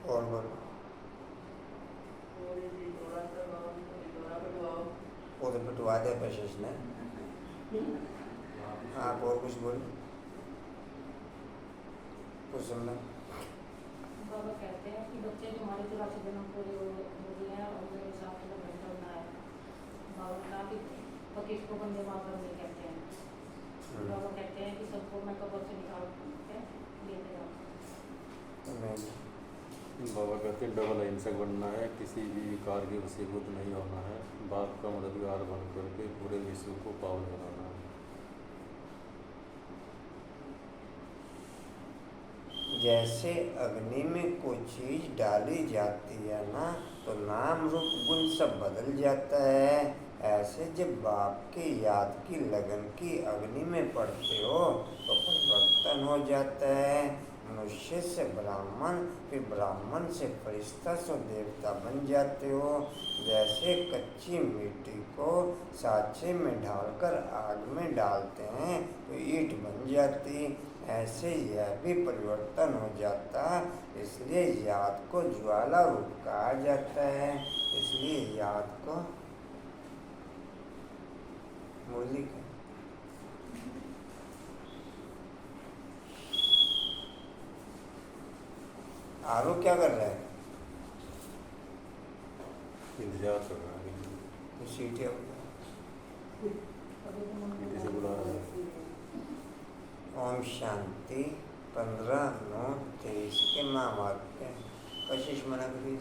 और बोलो। वो तो पिटवा दिया कशिश ने। आप और कुछ बोलो, कुछ सुनना। बाबा कहते हैं कि बच्चे जो हमारे 84 जन्म पूरे हो गए हैं और मेरे साथ में घंटा होना है। बाबा ने कहा कि पति इसको बंदे मातरम नहीं कहते हैं। बाबा कहते हैं कि सबको मैं कब्र से निकाल के लेके जाऊँ। बाबा कहते हैं डबल अहिंसक बनना है, किसी भी विकार के वशीभूत नहीं होना है, बाप का मददगार बन करके पूरे विश्व को पावन बनाना है। जैसे अग्नि में कोई चीज डाली जाती है ना, तो नाम रूप गुण सब बदल जाता है। ऐसे जब बाप की याद की लगन की अग्नि में पड़ते हो तो परिवर्तन हो जाता है। मनुष्य से ब्राह्मण, फिर ब्राह्मण से फरिश्ता, सो देवता बन जाते हो। जैसे कच्ची मिट्टी को साँचे में ढालकर आग में डालते हैं तो ईंट बन जाती, ऐसे यह भी परिवर्तन हो जाता। इसलिए याद को ज्वाला रूप कहा जाता है। इसलिए याद को मुरली का आरो क्या कर रहा है? इंतजार कर रहा है, सीटियाँ किसी से बुला रहा है। ओम शांति 15/9/23 के महावाक्य। कशिश मना करिए।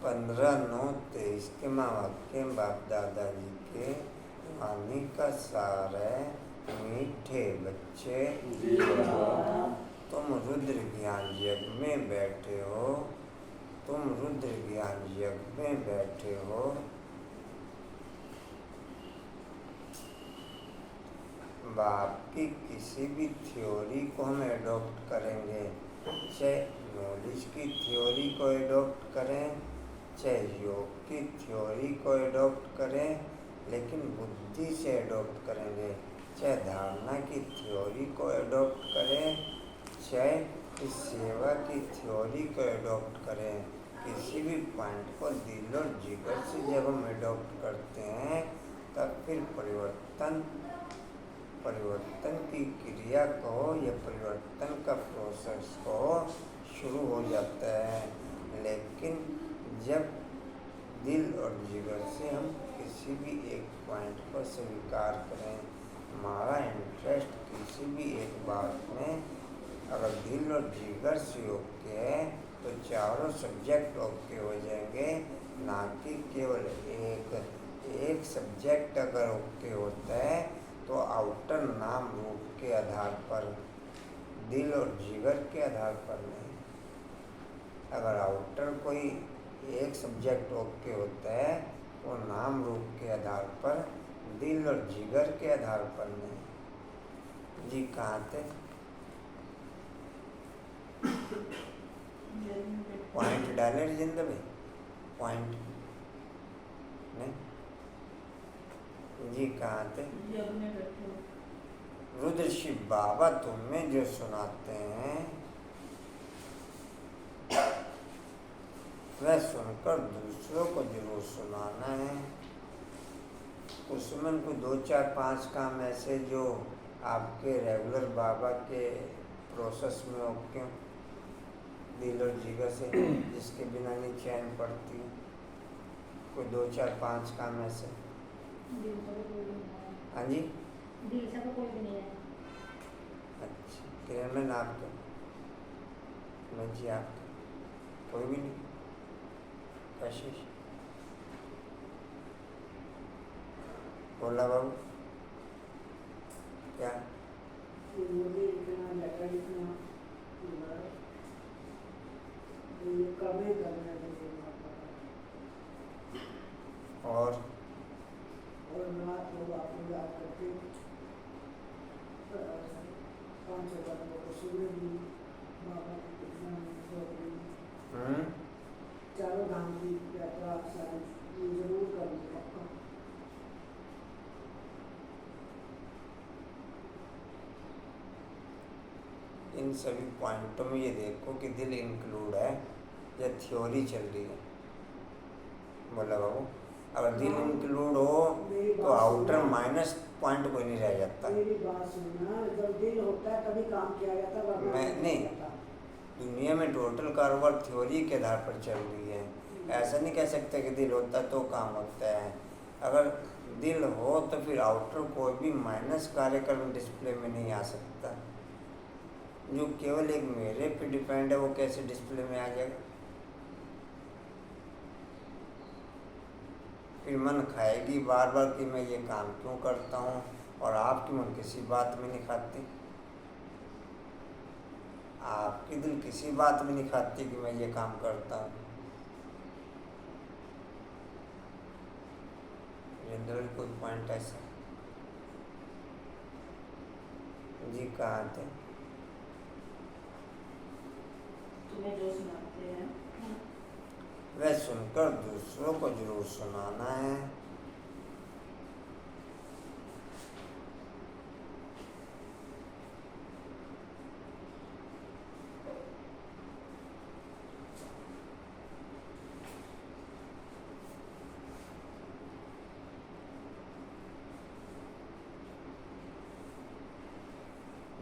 15/9/23 के महावाक्य बाप दादाजी के वाणी का सार है। मीठे बच्चे, तुम रुद्र ज्ञान यज्ञ में बैठे हो, तुम रुद्र ज्ञान यज्ञ में बैठे हो। बाप की किसी भी थ्योरी को हम एडॉप्ट करेंगे, चाहे नॉलेज की थ्योरी को एडॉप्ट करें, चाहे योग की थ्योरी को एडॉप्ट करें, लेकिन बुद्धि से एडॉप्ट करेंगे। चाहे धारणा की थ्योरी को एडॉप्ट करें, चाहे इस सेवा की थ्योरी को एडॉप्ट करें, किसी भी पॉइंट को दिल और जिगर से जब हम एडॉप्ट करते हैं तब फिर परिवर्तन की क्रिया को या परिवर्तन का प्रोसेस को शुरू हो जाता है। लेकिन जब दिल और जिगर से हम किसी भी एक पॉइंट को स्वीकार करें, हमारा इंटरेस्ट किसी भी एक बात में अगर दिल और जिगर से ओके है तो चारों सब्जेक्ट ओके हो जाएंगे, ना कि केवल एक सब्जेक्ट अगर ओके होता है तो आउटर नाम रूप के आधार पर, दिल और जिगर के आधार पर नहीं। अगर आउटर कोई एक सब्जेक्ट ओके होता है तो नाम रूप के आधार पर, दिल और जिगर के आधार पर नहीं। जी कहाँ थे? पॉइंट डाले जिंद में पॉइंट नहीं जी कहाँ थे? रुद्र शिव बाबा तुम्हें जो सुनाते हैं वह सुनकर दूसरों को जरूर सुनाना है। उसमें को 2 4 5 काम ऐसे जो आपके रेगुलर बाबा के प्रोसेस में ओके दिल और जिगर से, जिसके बिना नहीं चैन पड़ती, कोई 2 4 5 काम ऐसे। हाँ जी, अच्छा किरण में आपका मैं जी आपका कोई भी नहीं। कशिश बोला बाबू क्या? और चारों धाम की यात्रा जरूर करूँगा। सभी पॉइंटों में ये देखो कि दिल इंक्लूड है या थ्योरी चल रही है। बोला बाबू, अगर दिल इंक्लूड हो तो आउटर माइनस पॉइंट कोई नहीं रह जाता। मेरी बात सुनना, जब दिल होता है तभी काम किया जाता है, वरना मैं नहीं, जाता। दुनिया में टोटल कारोबार थ्योरी के आधार पर चल रही है। ऐसा नहीं कह सकते कि दिल होता है तो काम होता है। अगर दिल हो तो फिर आउटर कोई भी माइनस कार्यक्रम डिस्प्ले में नहीं आ सकता। जो केवल एक मेरे पे डिपेंड है वो कैसे डिस्प्ले में आ जाएगा? फिर मन खाएगी बार बार कि मैं ये काम क्यों करता हूँ, और आपकी मन किसी बात में नहीं खाती। आपकी दिल किसी बात में नहीं खाती कि मैं ये काम करता हूँ। जनरल कोई पॉइंट ऐसा जी कहाँ थे? तुम्हें जो सुनाते हैं वह सुनकर दूसरों को जरूर सुनाना है।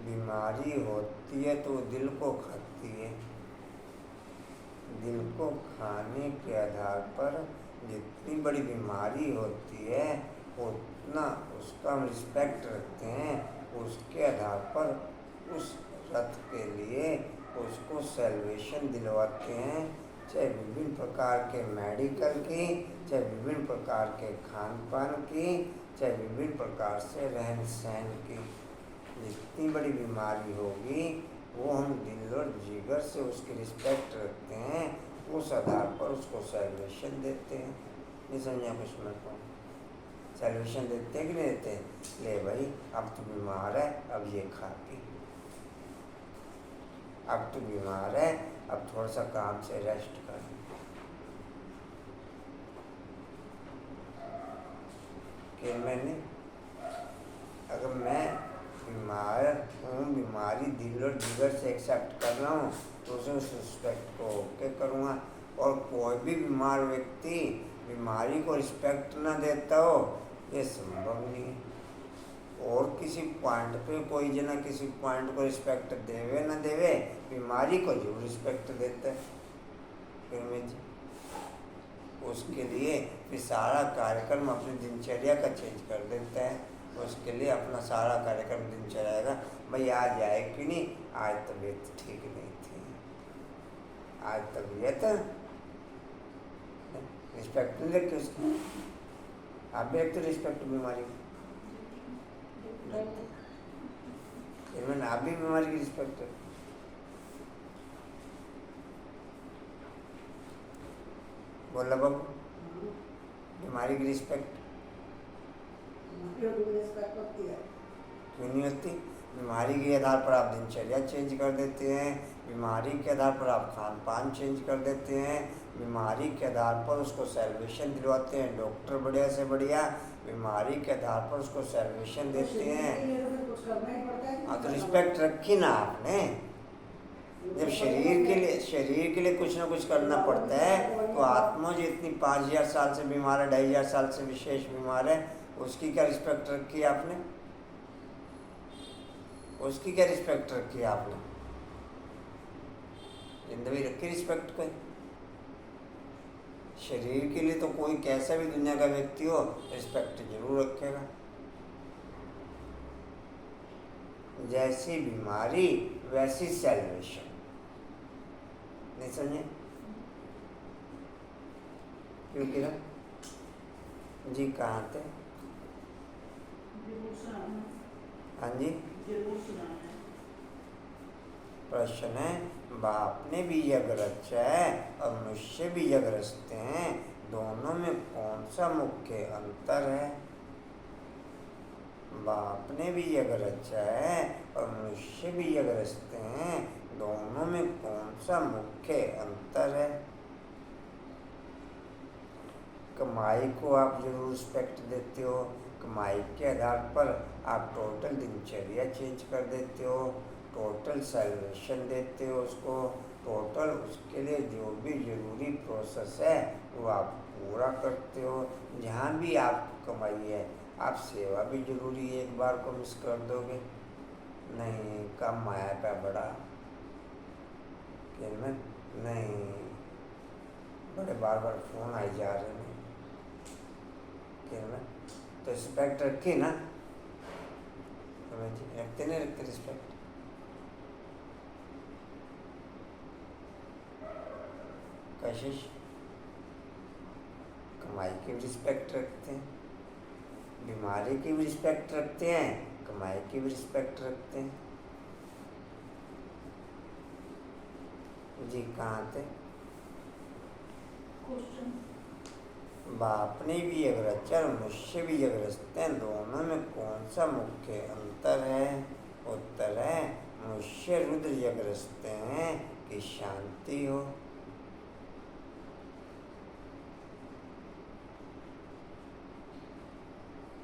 बीमारी होती है तो दिल को खाती है। दिल को खाने के आधार पर जितनी बड़ी बीमारी होती है उतना उसका हम रिस्पेक्ट रखते हैं। उसके आधार पर उस रथ के लिए उसको सेल्वेशन दिलवाते हैं, चाहे विभिन्न प्रकार के मेडिकल की, चाहे विभिन्न प्रकार के खान पान की, चाहे विभिन्न प्रकार से रहन सहन की। जितनी बड़ी बीमारी होगी वो हम दिल और जिगर से उसकी रिस्पेक्ट रखते हैं, उस आधार पर उसको सेल्वेशन देते हैं। नहीं समझा कुछ मैं को? सेल्वेशन देते हैं कि नहीं देते? ले भाई अब तू बीमार है, अब ये खा पी। अब तू बीमार है, अब थोड़ा सा काम से रेस्ट कर। कि मैंने अगर मैं बीमार हूँ, बीमारी दिल और जिगर से एक्सेप्ट कर रहा हूँ तो उसे उस रिस्पेक्ट को ओके करूँगा। और कोई भी बीमार व्यक्ति बीमारी को रिस्पेक्ट ना देता हो ये संभव नहीं है। और किसी पॉइंट पे कोई जना किसी पॉइंट को रिस्पेक्ट देवे ना देवे, बीमारी को जरूर रिस्पेक्ट देता है। फिर में उसके लिए फिर सारा कार्यक्रम अपनी दिनचर्या का चेंज कर देता है। उसके लिए अपना सारा कार्यक्रम दिनचर्या का, भाई आज आए कि नहीं, आज तबीयत ठीक नहीं थी, आज तबीयत रिस्पेक्ट नहीं रखते उसकी। आप भी रखते रिस्पेक्ट बीमारी की? मैंने आप भी बीमारी की रिस्पेक्ट रखते? बोला बाबू, बीमारी की रिस्पेक्ट क्यों नहीं होती? बीमारी के आधार पर आप दिनचर्या चेंज कर देते हैं, बीमारी के आधार पर आप खान पान चेंज कर देते हैं, बीमारी के आधार पर उसको सेल्वेशन दिलवाते हैं डॉक्टर बढ़िया से बढ़िया, बीमारी के आधार पर उसको सेल्वेशन देते हैं। हाँ तो रिस्पेक्ट रखी ना आपने। जब शरीर के लिए कुछ ना कुछ करना पड़ता है तो आत्मा जो इतनी 5000 साल से बीमार है, 2500 साल से विशेष बीमार है, उसकी क्या रिस्पेक्ट रखी है आपने? उसकी क्या रिस्पेक्ट रखी है आपने? जिंदगी रखी रिस्पेक्ट कोई? शरीर के लिए तो कोई कैसा भी दुनिया का व्यक्ति हो रिस्पेक्ट जरूर रखेगा। जैसी बीमारी वैसी सेल्वेशन। नहीं समझे? क्यों किरा जी कहाँ थे? हाँ जी प्रश्न है, बाप ने भी यज्ञ रचा है और मनुष्य भी यज्ञ रचते हैं, दोनों में कौन सा मुख्य अंतर है? बाप ने भी यज्ञ रचा है और मनुष्य भी यज्ञ रचते हैं, दोनों में कौन सा मुख्य अंतर है? कमाई को आप जरूर रिस्पेक्ट देते हो, कमाई के आधार पर आप टोटल दिनचर्या चेंज कर देते हो, टोटल सैलवेशन देते हो उसको, टोटल उसके लिए जो भी ज़रूरी प्रोसेस है वो आप पूरा करते हो। जहाँ भी आपको कमाई है, आप सेवा भी जरूरी है, एक बार को मिस कर दोगे नहीं, कम आया पे बड़ा में नहीं, बड़े बार बार फोन आई जा रहे हैं में, तो रिस्पेक्ट रखी ना, रखते नहीं रखते रिस्पेक्ट? कशिश कमाई की भी रिस्पेक्ट रखते हैं, बीमारी की भी रिस्पेक्ट रखते हैं, कमाई की भी रिस्पेक्ट रखते हैं। जी कहाँ थे? बाप ने भी अग्रचर मनुष्य भी अग्रस्त हैं, दोनों में कौन सा मुख्य अंतर है? उत्तर है मनुष्य रुद्र अग्रस्त हैं कि शांति हो।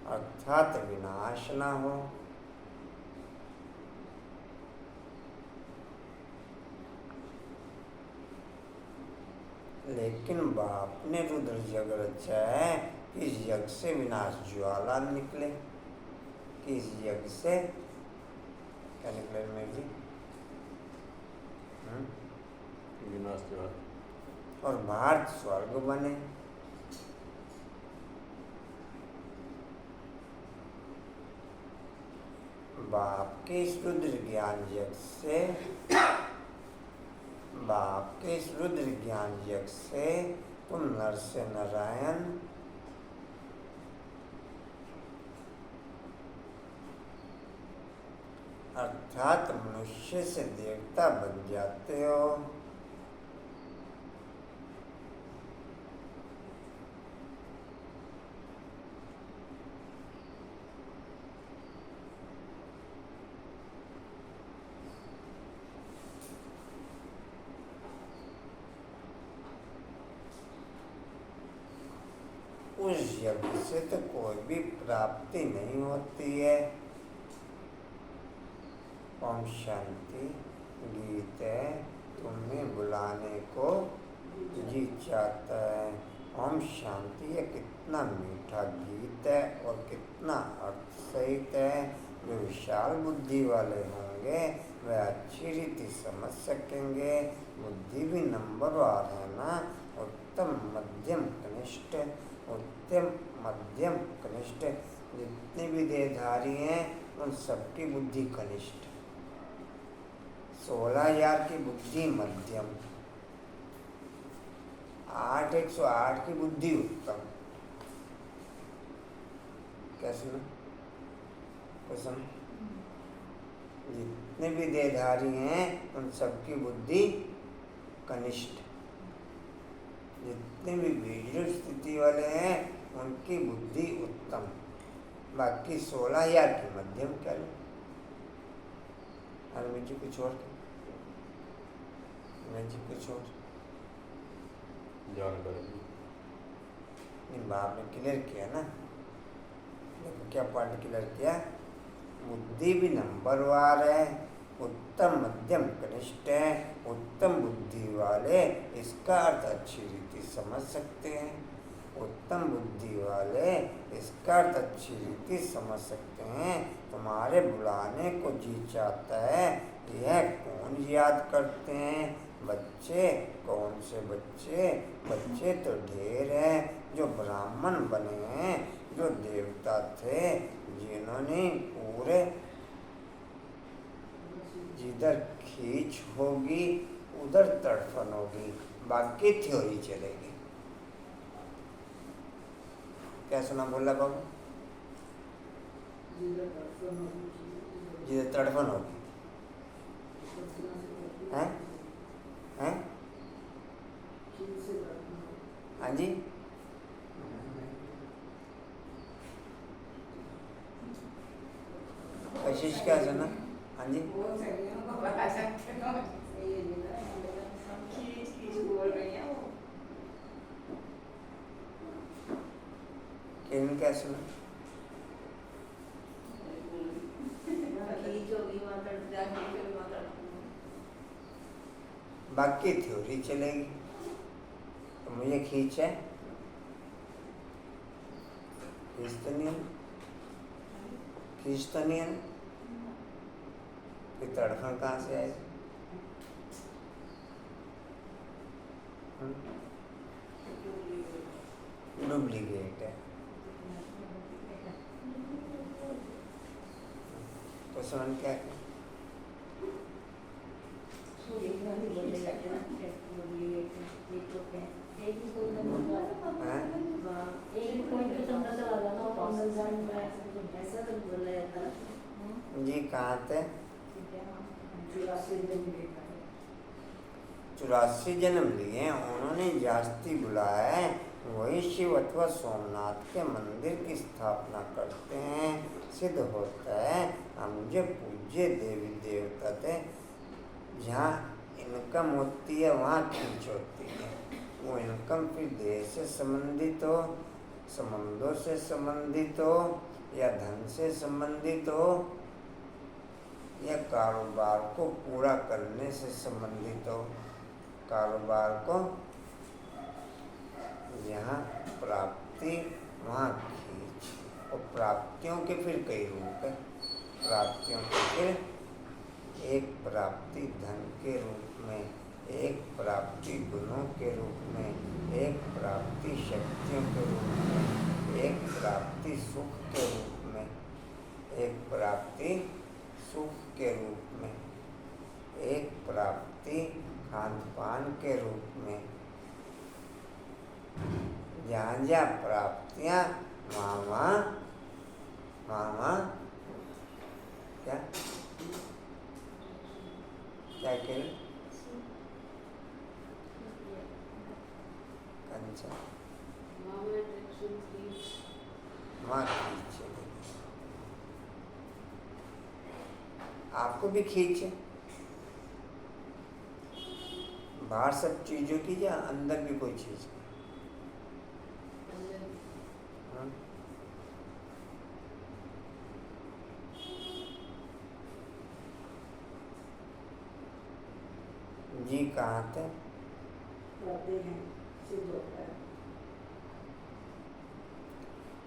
अर्थात विनाश ना हो। लेकिन बाप ने रुद्र जग रचा है कि इस यज्ञ से विनाश ज्वाला निकले, कि इस यज्ञ से क्या निकले मेरे जी? विनाश ज्वाला और भारत स्वर्ग बने। बाप के इस रुद्र ज्ञान यज्ञ से, बाप के इस रुद्र ज्ञान यज्ञ से तुम नर से नारायण, अर्थात मनुष्य से देवता बन जाते हो। उस यज्ञ से तो कोई भी प्राप्ति नहीं होती है। ओम शांति। गीत है तुम्हें बुलाने को जी चाहता है। ओम शांति है कितना मीठा गीत है और कितना अर्थ सहित है। जो विशाल बुद्धि वाले होंगे वह अच्छी रीति समझ सकेंगे। बुद्धि भी नंबरवार है ना, उत्तम मध्यम कनिष्ठ, उत्तम मध्यम कनिष्ठ। जितने भी देहधारी हैं उन सबकी बुद्धि कनिष्ठ। 16,000 की बुद्धि मध्यम, 108 की बुद्धि उत्तम। कैसे ना कुसम? जितने भी देहधारी हैं उन सबकी बुद्धि कनिष्ठ। जितने भी बीज स्थिति वाले हैं उनकी बुद्धि उत्तम। बाकी 16,000 की मध्यम। क्या अरविंद जी कुछ और, जी कुछ और जानकारी नहीं, बाप ने क्लियर किया ना। देखो क्या पॉइंट क्लियर किया। बुद्धि भी नंबरवार है, उत्तम मध्यम कनिष्ठ है। उत्तम बुद्धि वाले इसका अर्थ अच्छी रीति समझ सकते हैं। उत्तम बुद्धि वाले इसका अर्थ अच्छी रीति समझ सकते हैं। तुम्हारे बुलाने को जी चाहता है, यह कौन याद करते हैं? बच्चे। कौन से बच्चे? बच्चे तो ढेर हैं जो ब्राह्मण बने हैं, जो देवता थे, जिन्होंने पूरे जिधर खींच होगी उधर तड़फन होगी, बाकी थ्योरी चलेगी। क्या सुना बोला बाबू? जिधर तड़फन होगी हैं? हैं? हाँ जी। कशिश क्या सुना? हाँ जी। किरण क्या सुना? जो भी वहाँ बाकी थ्योरी चलेगी। तो मुझे खींच है, खींच तो नहीं है, खींच तो नहीं है, फिर तड़फन कहाँ से आएगी? डुप्लीकेट है। तो समझ क्या है? हाँ? जी कहाँ थे? 84 जन्म लिए हैं उन्होंने, जास्ती बुलाया है, वही शिव अथवा सोमनाथ के मंदिर की स्थापना करते हैं। सिद्ध होता है हम जो पूज्य देवी देवता थे, जहाँ इनकम होती है वहाँ खींच होती है। वो इनकम फिर देह से संबंधित हो, संबंधों से संबंधित हो, या धन से संबंधित हो, या कारोबार को पूरा करने से संबंधित हो। कारोबार को यहाँ प्राप्ति, वहाँ खींच। और प्राप्तियों के फिर कई रूप है। प्राप्तियों के फिर एक प्राप्ति धन के रूप में, एक प्राप्ति गुणों के रूप में, एक प्राप्ति शक्तियों के रूप में, एक प्राप्ति सुख के रूप में, एक प्राप्ति सुख के रूप में, एक प्राप्ति खान पान के रूप में। जहाँ जहाँ प्राप्तियाँ वहाँ क्या क्या कह कंचा वहाँ खींचे, आपको भी खींचे बाहर सब चीजों की, या अंदर भी कोई चीज? जी कहाँ थे?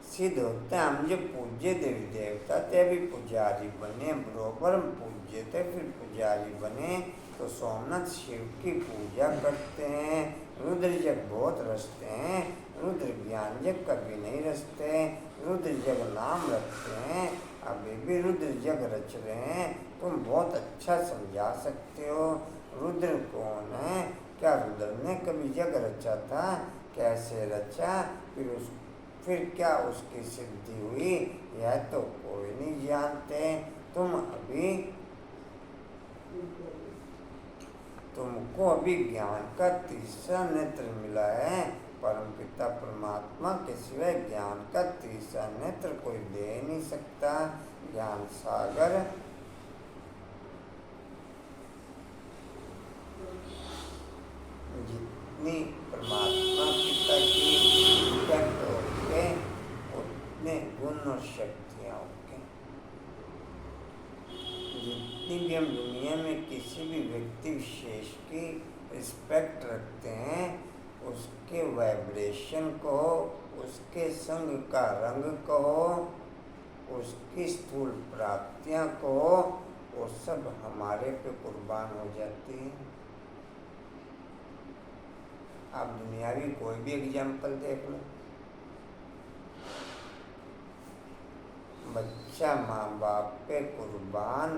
सिद्ध होता है हम जो पूज्य देवी देवता थे, अभी पुजारी बने, बरोबर हम पूज्य थे फिर पुजारी बने, तो सोमनाथ शिव की पूजा करते हैं। रुद्र जग बहुत रचते हैं, रुद्र ज्ञान जग कभी नहीं रचते, रुद्र जग नाम रखते हैं। अभी भी रुद्र जग रच रहे हैं, तुम बहुत अच्छा समझा सकते हो। रुद्र कौन है? क्या रुद्र ने कभी जग रचा था? कैसे रचा? फिर क्या उसकी सिद्धि हुई? यह तो कोई नहीं जानते। तुमको अभी ज्ञान का तीसरा नेत्र मिला है। परमपिता परमात्मा के सिवाय ज्ञान का तीसरा नेत्र कोई दे नहीं सकता। ज्ञान सागर जितनी परमात्मा पिता की व्यक्त होके, उतने गुण और शक्तियाँ होके। जितनी भी हम दुनिया में किसी भी व्यक्ति विशेष की रिस्पेक्ट रखते हैं, उसके वाइब्रेशन को, उसके संग का रंग को, उसकी स्थूल प्राप्तियाँ को, वो सब हमारे पे कुर्बान हो जाती है। आप दुनियावी कोई भी एग्जाम्पल देख लो, बच्चा माँ बाप पे कुर्बान,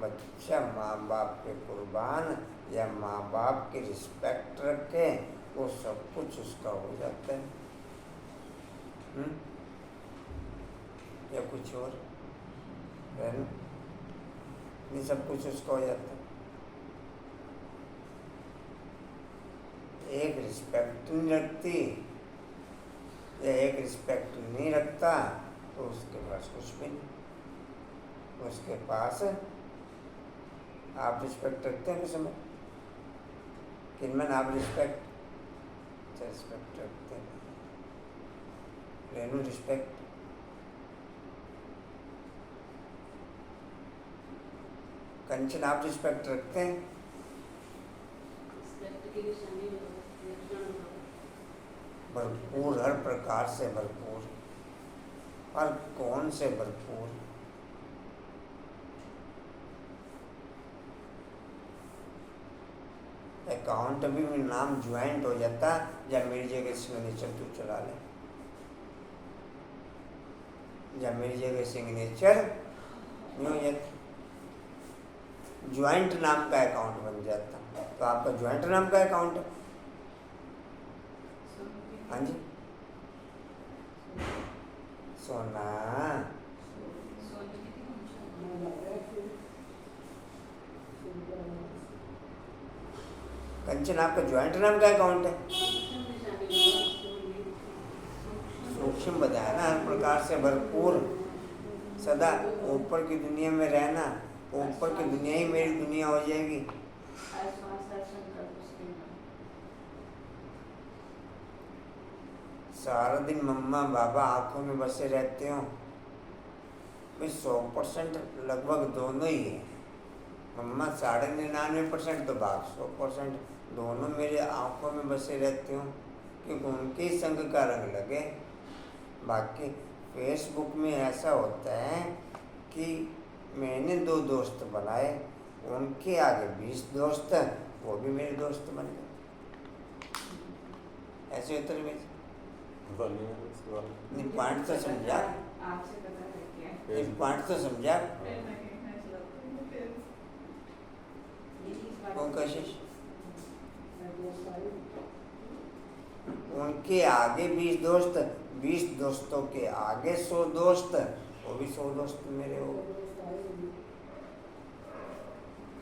बच्चा माँ बाप पे कुर्बान या माँ बाप की रिस्पेक्ट रखे, वो सब कुछ उसका हो जाता है। या कुछ और नहीं, सब कुछ उसका हो जाता है। एक रिस्पेक्ट नहीं रखती या एक रिस्पेक्ट नहीं रखता, तो उसके पास कुछ भी नहीं। उसके पास आप रिस्पेक्ट रखते हैं किस समय? किनमें आप रिस्पेक्ट रखते हैं? रेनू रिस्पेक्ट? कंचन आप रिस्पेक्ट रखते हैं? भरपूर, हर प्रकार से भरपूर, हर कौन से भरपूर। अकाउंट अभी मेरा नाम ज्वाइंट हो जाता या मेरी जगह सिग्नेचर तू चला ले, या मेरी जगह सिग्नेचर नहीं हो जाता, ज्वाइंट नाम का अकाउंट बन जाता। तो आपका ज्वाइंट नाम का अकाउंट है। हाँ जी, सोना कंचन आपका ज्वाइंट नाम का अकाउंट है। सूक्ष्म बताया ना, हर प्रकार से भरपूर, सदा ऊपर की दुनिया में रहना, ऊपर की दुनिया ही मेरी दुनिया हो जाएगी। सारा दिन मम्मा बाबा आंखों में बसे रहते हो, मैं 100% लगभग दोनों ही है। मम्मा 99.5% तो बाप 100%, दोनों मेरे आंखों में बसे रहते हो, क्योंकि उनके ही संग का रंग लगे। बाकी फेसबुक में ऐसा होता है कि मैंने 2 दोस्त बनाए, उनके आगे 20 दोस्त, वो भी मेरे दोस्त बन गए। ऐसे उत्तर में पॉइंट तो समझा, एक पॉइंट तो समझा कौन कशिश। उनके आगे 20 दोस्त, 20 दोस्तों के आगे 100 दोस्त, वो भी 100 दोस्त मेरे हो।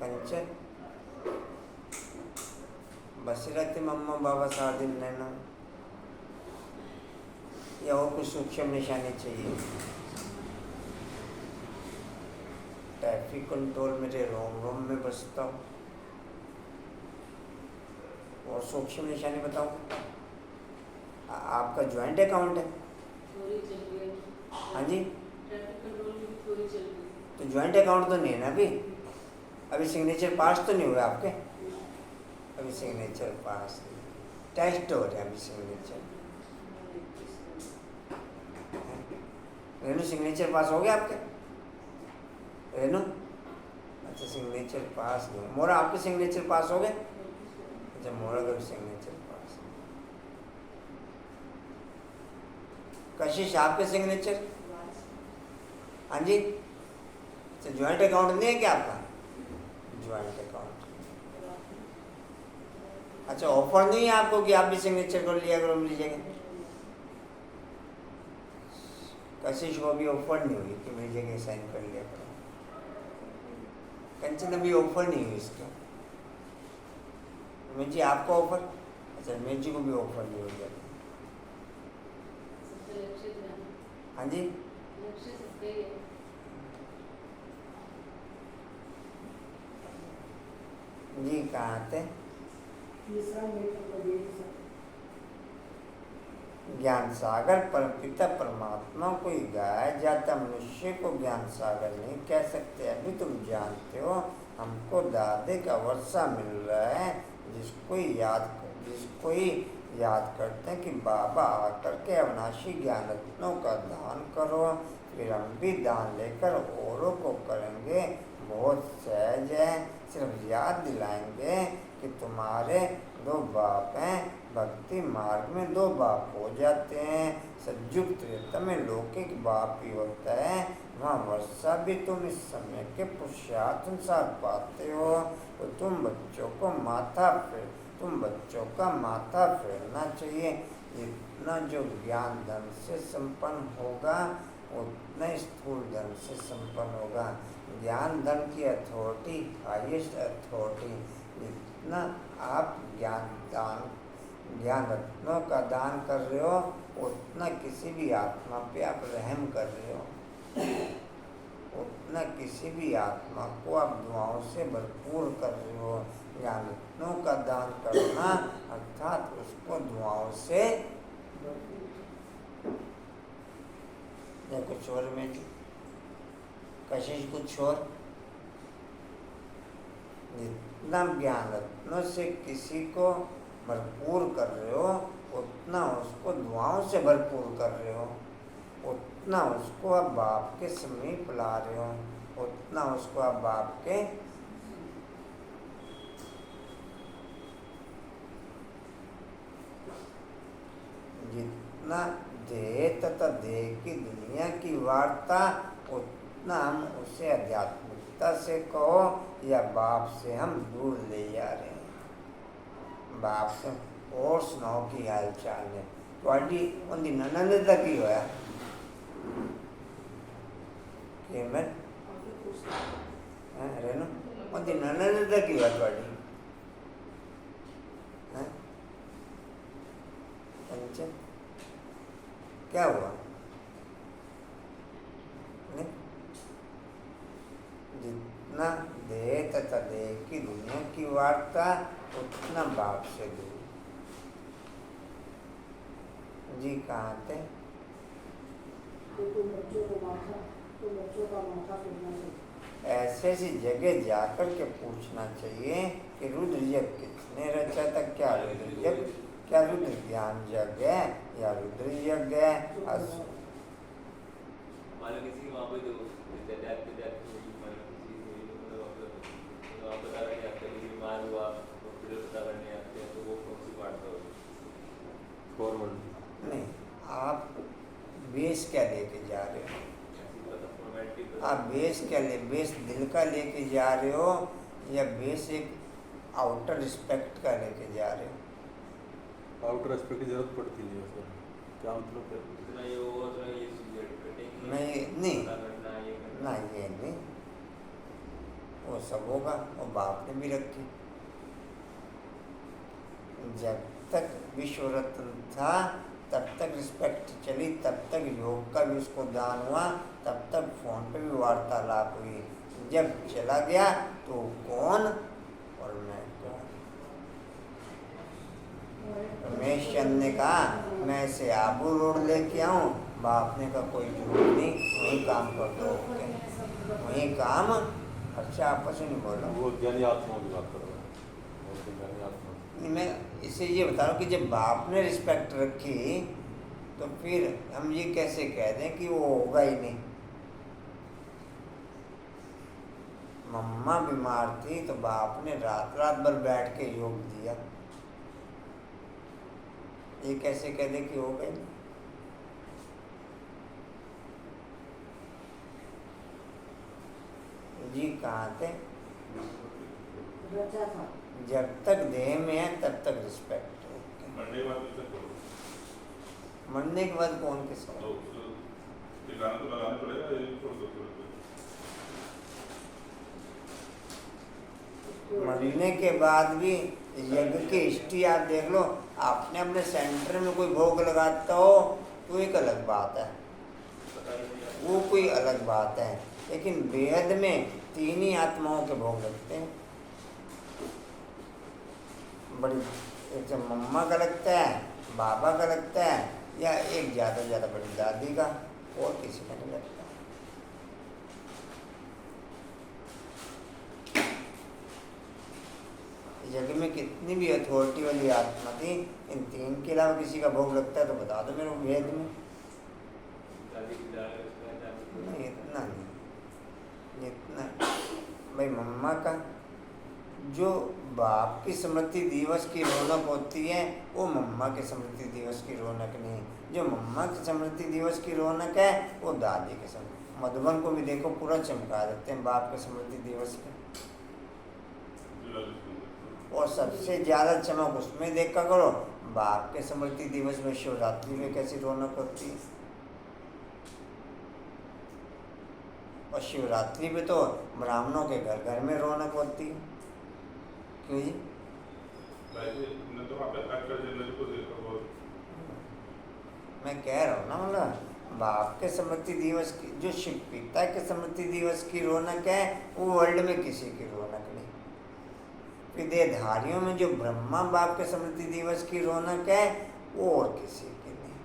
कंचन बस रहते मम्मा बाबा सारा दिन रहना, या और कुछ सूक्ष्म निशानी चाहिए। ट्रैफिक कंट्रोल मेरे रोम रोम में बसता हूँ, और सूक्ष्म निशानी बताऊँ। आपका ज्वाइंट अकाउंट है। हाँ जी, तो ज्वाइंट अकाउंट तो नहीं है ना अभी, अभी सिग्नेचर पास तो नहीं हुआ आपके, अभी सिग्नेचर पास टेस्ट हो रहे हैं अभी सिग्नेचर। रेनू सिग्नेचर पास हो गया आपके? रेनू अच्छा सिग्नेचर पास नहीं, मोरा आपके सिग्नेचर पास हो गए? अच्छा मोरा का भी सिग्नेचर पास। कशिश आपके सिग्नेचर? हाँ जी, अच्छा ज्वाइंट अकाउंट नहीं है क्या आपका? ज्वाइंट अकाउंट, अच्छा ऑफर नहीं है आपको कि आप भी सिग्नेचर कर लिया करो मेरी जगह? कशिश को भी ऑफर नहीं हुई कि मेरी जगह साइन कर लिया करो। कंचन अभी ऑफर नहीं हुई इसका। उमेश जी आपको ऑफर? अच्छा उमेश जी को भी ऑफर नहीं हुई है। हाँ जी, जी कहाँ थे? ज्ञान सागर परमपिता परमात्मा को ही गाया जाता, मनुष्य को ज्ञान सागर नहीं कह सकते। अभी तुम जानते हो हमको दादे का वर्षा मिल रहा है, जिसको ही याद करते हैं कि बाबा आकर के अविनाशी ज्ञान रत्नों का दान करो, फिर हम भी दान लेकर औरों को करेंगे। बहुत सहज है, सिर्फ याद दिलाएंगे कि तुम्हारे 2 बाप हैं, भक्ति मार्ग में 2 बाप हो जाते हैं। सज्जुग त्रेता में लौकिक बाप ही होता है, वहाँ वर्षा भी तुम इस समय के पुरुषार्थ अनुसार पाते हो। तो तुम बच्चों का माथा फेरना चाहिए। इतना जो ज्ञान धन से संपन्न होगा उतना स्थूल धन से संपन्न होगा। ज्ञान धन की अथॉरिटी, हाईएस्ट अथॉरिटी। जितना आप ज्ञान रत्नों का दान कर रहे हो, उतना किसी भी आत्मा पे आप रहम कर रहे हो, उतना किसी भी आत्मा को आप दुआओं से भरपूर कर रहे हो। ज्ञान रत्नों का दान करना अर्थात उसको दुआओं से, या कुछ और में कशिश कुछ और, जितना ज्ञान रत्नों से किसी को भरपूर कर रहे हो, उतना उसको दुआओं से भरपूर कर रहे हो, उतना उसको आप बाप के समीप ला रहे हो, उतना उसको आप बाप के जितना दे तथा दे की दुनिया की वार्ता, उतना हम उसे आध्यात्मिकता से कहो या बाप से हम दूर ले जा रहे हैं। बाप से और सुनाओ की हाल चाल है थोड़ी उनकी ननद तक ही होया कि मैं रेनो उनकी ननद तक ही हुआ थोड़ी पंच क्या हुआ नहीं? जितना दे तथा दे की दुनिया की वार्ता, उतना बाप से दूर। जी कहाँ थे? तो बच्चों का माथा पीटना चाहिए। ऐसे ऐसी जगह जाकर के पूछना चाहिए कि रुद्र यज्ञ किसने रचा था, क्या रुद्र यज्ञ, क्या रुद्र ज्ञान यज्ञ है या रुद्र यज्ञ है। नहीं, आप बेस क्या लेके जा रहे हो? आप बेस क्या ले, बेस दिल का लेके जा रहे हो या बेस एक आउटर रिस्पेक्ट का लेके जा रहे हो? आउटर रिस्पेक्ट की जरूरत पड़ती नहीं है सर, क्या मतलब है? मैं नहीं ना, ये नहीं, वो सब होगा, वो बाप ने भी रखी। जब तक विश्व रत्न था तब तक रिस्पेक्ट चली, तब तक योग का भी उसको दान हुआ, तब तक फोन पे भी वार्तालाप हुई। जब चला गया तो कौन और मैं कौन? रमेश चंद ने कहा मैं से आबू रोड लेके आऊँ, बाप ने कहा कोई जरूरत नहीं, वही काम कर दो, वही काम। अच्छा आपस में नहीं बोल रहा, वो ज्ञानी आत्मा की बात कर रहा है, ज्ञानी आत्मा। मैं इसे ये बता रहा हूँ कि जब बाप ने रिस्पेक्ट रखी तो फिर हम ये कैसे कह दें कि वो होगा ही नहीं। मम्मा बीमार थी तो बाप ने रात रात भर बैठ के योग दिया, ये कैसे कह दें कि होगा ही नहीं। जी कहाँ थे? बच्चा था। जब तक देह में है तब तक रिस्पेक्ट। मरने के बाद कौन किसका? मरने के बाद भी यज्ञ की हिस्ट्री आप देख लो, आपने अपने सेंटर में कोई भोग लगाता हो तो एक अलग बात है, वो कोई अलग बात है, लेकिन वेद में तीन ही आत्माओं के भोग लगते हैं। बड़ी एक तो मम्मा का लगता है, बाबा का लगता है, या एक ज़्यादा से ज़्यादा बड़ी दादी का, और किसी का नहीं लगता। जगह में कितनी भी अथॉरिटी वाली आत्मा थी, इन तीन के अलावा किसी का भोग लगता है तो बता दो मेरे को भेद में। नहीं इतना नहीं, इतना भाई मम्मा का जो बाप की स्मृति दिवस की रौनक होती है वो मम्मा के स्मृति दिवस की रौनक नहीं। जो मम्मा की स्मृति दिवस की रौनक है वो दादी के स्मृति। मधुबन को भी देखो पूरा चमका देते हैं बाप के स्मृति दिवस के, और सबसे ज़्यादा चमक उसमें देखा करो बाप के स्मृति दिवस में। शिवरात्रि में कैसी रौनक होती है, और शिवरात्रि पे तो ब्राह्मणों के घर घर में रौनक होती है। क्यों जी? मैं कह रहा हूँ ना, मतलब बाप के स्मृति दिवस की, जो शिव पिता के स्मृति दिवस की रौनक है वो वर्ल्ड में किसी की रौनक नहीं। विदेधारियों में जो ब्रह्मा बाप के स्मृति दिवस की रौनक है वो और किसी की नहीं।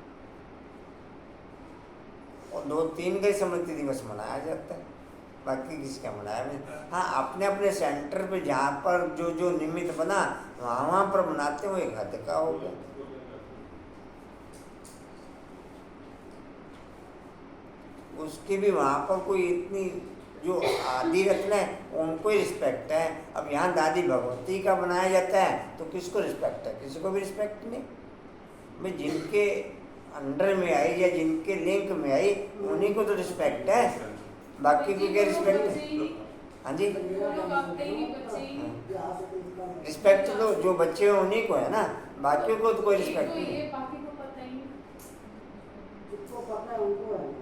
और 2-3 का स्मृति दिवस मनाया जाता है। बाकी किसका बनाया मैंने। हाँ, अपने अपने सेंटर पे जहाँ पर जो जो निमित्त बना वहाँ पर बनाते हुए एक हद का हो गया। उसकी भी वहाँ पर कोई इतनी जो आदि रत्न है उनको ही रिस्पेक्ट है। अब यहाँ दादी भगवती का बनाया जाता है तो किसको रिस्पेक्ट है? किसी को भी रिस्पेक्ट नहीं। मैं जिनके अंडर में आई या जिनके लिंक में आई उन्हीं को तो रिस्पेक्ट है, बाकी को क्या रिस्पेक्ट है? हाँ जी, रिस्पेक्ट तो जो बच्चे हैं उन्हीं को है ना, बाकियों को तो कोई रिस्पेक्ट नहीं है। जिसको पता है उनको है ना।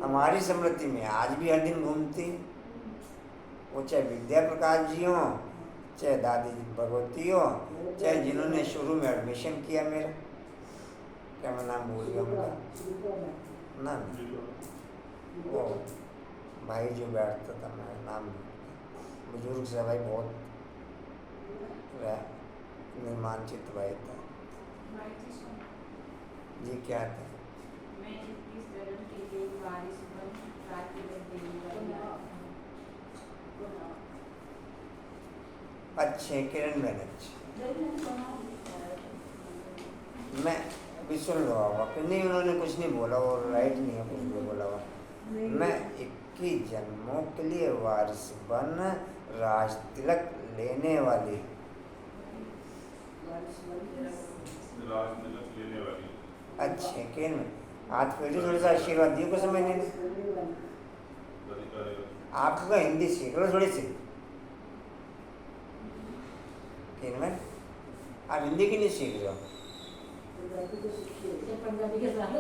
हमारी स्मृति में आज भी हर दिन घूमती, वो चाहे विद्या प्रकाश जी हो, चाहे दादी भगवती हो, चाहे जिन्होंने शुरू में एडमिशन किया मेरा, क्या मैं नाम भूल गया उनका ना, वो भाई जो बैठता था, मैं नाम बुजुर्ग से भाई बहुत निर्माणचित भाई था जी, क्या था? अच्छे किरण बैनर्जी, मैं अभी सुन लो फिर नहीं, उन्होंने कुछ नहीं बोला और राइट नहीं है कुछ भी बोला हुआ। मैं 21 जन्मों के लिए वारिस बन राज तिलक लेने वाली, अच्छे किरण में हाथ फेरी, थोड़ा सा आशीर्वाद दियो को समझ नहीं। आपका हिंदी सीख लो थोड़ी सी, में आप हिंदी की नहीं सीख रहे हो? पंजाबी के साथ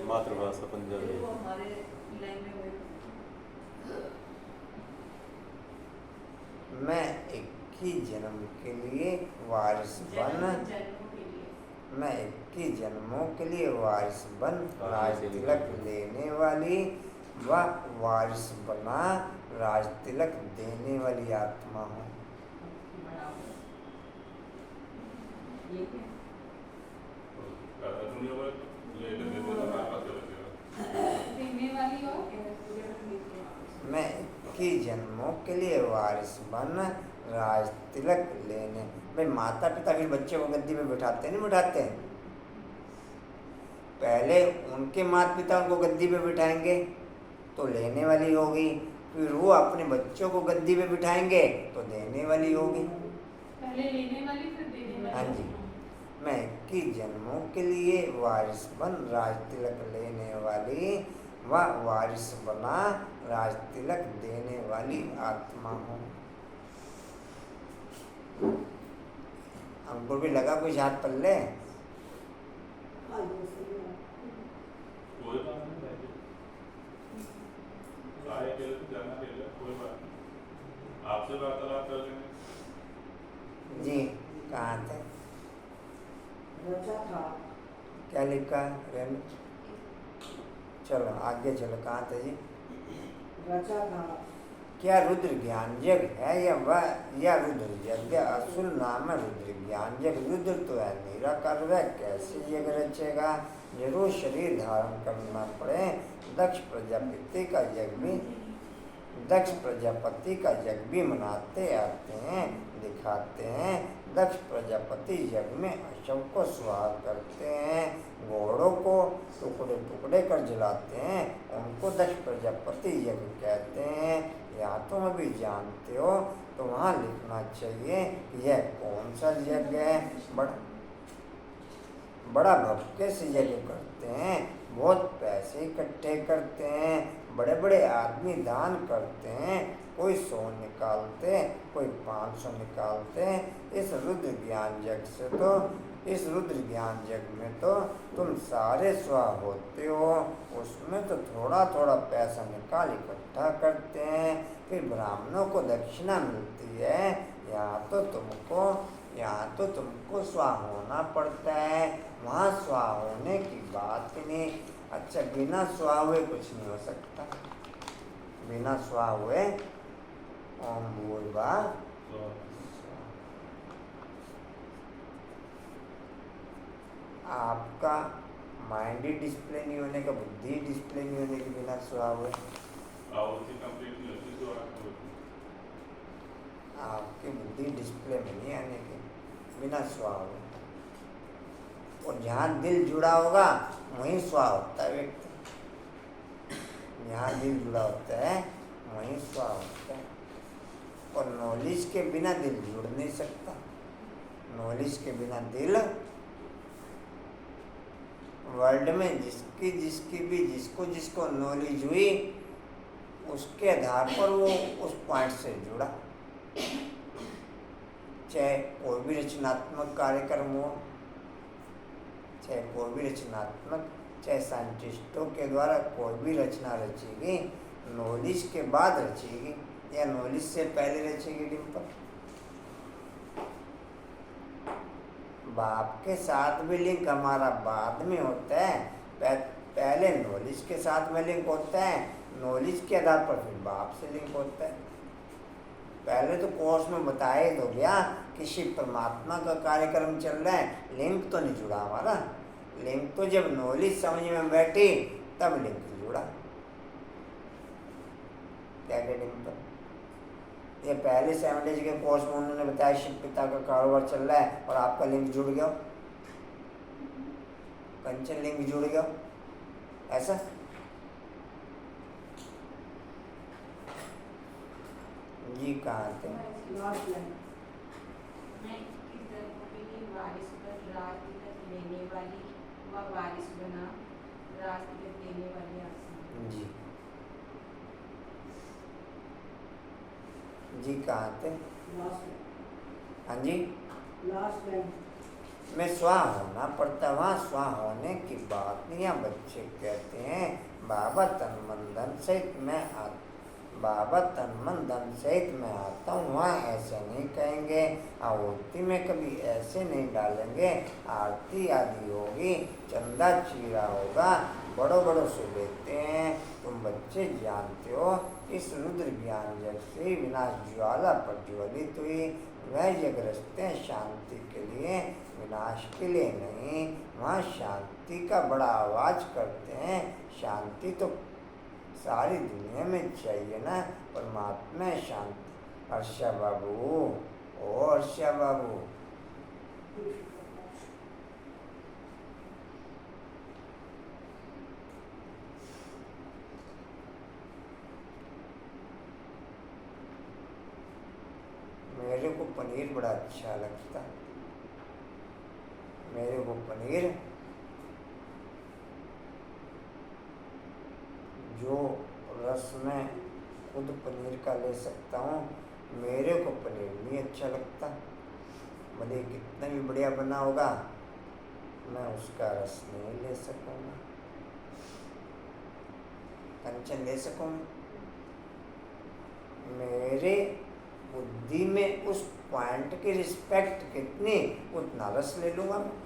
मातृभाषा पंजाबी। मैं 21 जन्म के लिए वारिस बन, मैं 21 जन्मों के लिए वारिस बन राज तिलक लेने वाली व वारिस बना राज तिलक देने वाली आत्मा हूँ। मैं 21 जन्मों के लिए वारिस बन राज तिलक लेने, भाई माता पिता फिर बच्चे को गद्दी पे बिठाते नहीं बिठाते हैं? पहले उनके माता पिता उनको गद्दी पे बिठाएंगे तो लेने वाली होगी, फिर वो अपने बच्चों को गद्दी पे बिठाएंगे तो देने वाली होगी। पहले लेने वाली फिर देने वाली। हाँ जी, मैं 21 जन्मों के लिए वारिस बन राज तिलक लेने वाली व वारिस बना राज तिलक देने वाली आत्मा हूँ। हमको भी लगा कुछ हाथ पल्ले। आपसे वार्तालाप कर लेंगे जी, कहाँ थे? रचा था। क्या लिखा है? चलो आगे चलो, कहाँ थे जी? रचा था। क्या रुद्र ज्ञान जग है या रुद्र यज्ञ? असुल नाम है रुद्र ज्ञान जग। रुद्र तो है निराकार, वह कैसे यज्ञ रचेगा? जरूर शरीर धारण करना पड़े। दक्ष प्रजापति का यज्ञ भी मनाते आते हैं, दिखाते हैं। दक्ष प्रजापति यज्ञ में अशव को स्वाहा करते हैं, घोड़ों को टुकड़े टुकड़े कर जलाते हैं, उनको दक्ष प्रजापति यज्ञ कहते हैं। या तुम अभी जानते हो तो वहाँ लिखना चाहिए यह कौन सा यज्ञ है। बड़ा भक्ति से यज्ञ करते हैं, बहुत पैसे इकट्ठे करते हैं, बड़े बड़े आदमी दान करते हैं, कोई 100 निकालते, कोई 500 निकालते। इस रुद्र ज्ञान जग में तो तुम सारे स्वा होते हो, उसमें तो थोड़ा थोड़ा पैसा निकाल इकट्ठा करते हैं, फिर ब्राह्मणों को दक्षिणा मिलती है। यहाँ तो तुमको स्वा होना पड़ता है, वहाँ स्वा होने की बात ही नहीं। अच्छा, बिना स्वा हुए कुछ नहीं हो सकता। बिना स्वा हुए ओम भूर्भुवः आपका माइंड ही डिस्प्ले नहीं होने का, बुद्धि ही डिस्प्ले नहीं होने के बिना स्वभाव है। आवृत्ति कंप्लीट नहीं होती तो आपको होती। आपकी बुद्धि डिस्प्ले में नहीं आने के बिना स्वभाव है। और जहाँ दिल जुड़ा होगा वहीं स्वभाव होता है व्यक्ति। जहाँ दिल जुड़ा होता है वहीं स्वभाव होता है। और नॉलेज के बिना दिल जुड़ नहीं सकता। नॉलेज के बिना दिल, वर्ल्ड में जिसको जिसको नॉलेज हुई उसके आधार पर वो उस पॉइंट से जुड़ा। चाहे कोई भी रचनात्मक कार्यक्रम हो, चाहे कोई भी रचनात्मक, चाहे साइंटिस्टों के द्वारा कोई भी रचना रचेगी नॉलेज के बाद रचेगी या नॉलेज से पहले रचेगी डिम्पल। बाप के साथ भी लिंक हमारा बाद में होता है, पहले नॉलेज के साथ में लिंक होता है, नॉलेज के आधार पर फिर बाप से लिंक होता है। पहले तो कोर्स में बताया ही तो गया कि शिव परमात्मा का कार्यक्रम चल रहा है, लिंक तो नहीं जुड़ा हमारा। लिंक तो जब नॉलेज समझ में बैठी तब लिंक जुड़ा। क्या कह डिम्पल? ये पहले 7 डेज के कोर्स में उन्होंने बताया शिव पिता का कारोबार चल रहा है और आपका लिंक जुड़ गया, कंचन लिंक जुड़ गया, ऐसा? जी कहाँ थे? Last line. मैं किस दरपटी की वारिस पर राज तिलक लेने वाली व वारिस बना राज तिलक लेने वाली आसन। जी जी कहाँ थे? लास्ट हाँ जी, लाइन। मैं स्वा होना पड़ता, वहाँ स्वा होने की बात नहीं है। बच्चे कहते हैं बाबा तन मन धन सहित मैं आता, बाबा तन मन धन सहित मैं आता हूँ। वहाँ ऐसे नहीं कहेंगे, आहुति में कभी ऐसे नहीं डालेंगे। आरती आदि होगी, चंदा चीरा होगा, बड़ों बड़ों से लेते हैं। तुम बच्चे जानते हो इस रुद्र ज्ञान जग से विनाश ज्वाला प्रज्वलित हुई। वह जग रचते हैं शांति के लिए, विनाश के लिए नहीं। वहाँ शांति का बड़ा आवाज करते हैं। शांति तो सारी दुनिया में चाहिए ना, परमात्मा शांति। हर्षा बाबू, ओ हर्षा बाबू, मेरे को पनीर बड़ा अच्छा लगता। मेरे को पनीर जो रस में खुद पनीर का ले सकता हूँ, मेरे को पनीर नहीं अच्छा लगता। भले कितना भी बढ़िया बना होगा, मैं उसका रस नहीं ले सकूँगा। कंचन ले सकूँगा? मेरे बुद्धि में उस पॉइंट की रिस्पेक्ट कितनी, उतना रस ले लूँगा मैं।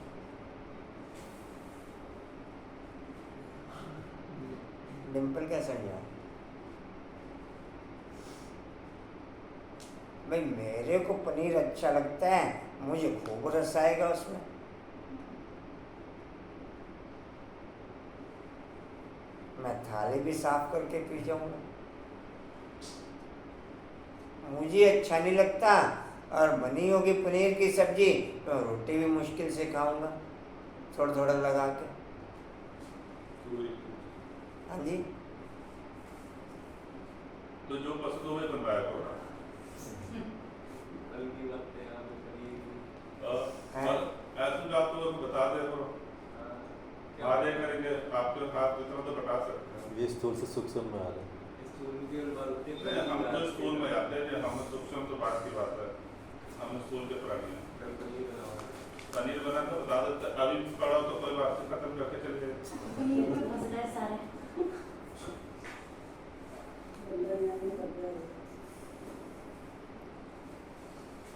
डिम्पल क्या समझा? भाई मेरे को पनीर अच्छा लगता है, मुझे खूब रस आएगा उसमें। मैं थाली भी साफ करके पी जाऊंगा। मुझे अच्छा नहीं लगता और बनी होगी पनीर की सब्जी तो रोटी भी मुश्किल से खाऊंगा, थोड़ा थोड़ा लगा के। हाँ जी, तो जो पसंद हो वही बनवाया करो ना। ऐसे जो आप लोगों को बता दे करो, आधे करेंगे आपके हाथ इतना तो बता सकते हैं। ये स्थूल से सूक्ष्म में आ रहे हैं। नहीं, हम तो स्कूल में जाते हैं, हम सूक्ष्म तो बात की बात है, हम स्कूल के प्राणी हैं। पनीर बना तो बता देते, अभी पढ़ो तो कोई बात से खत्म करके चले जाए।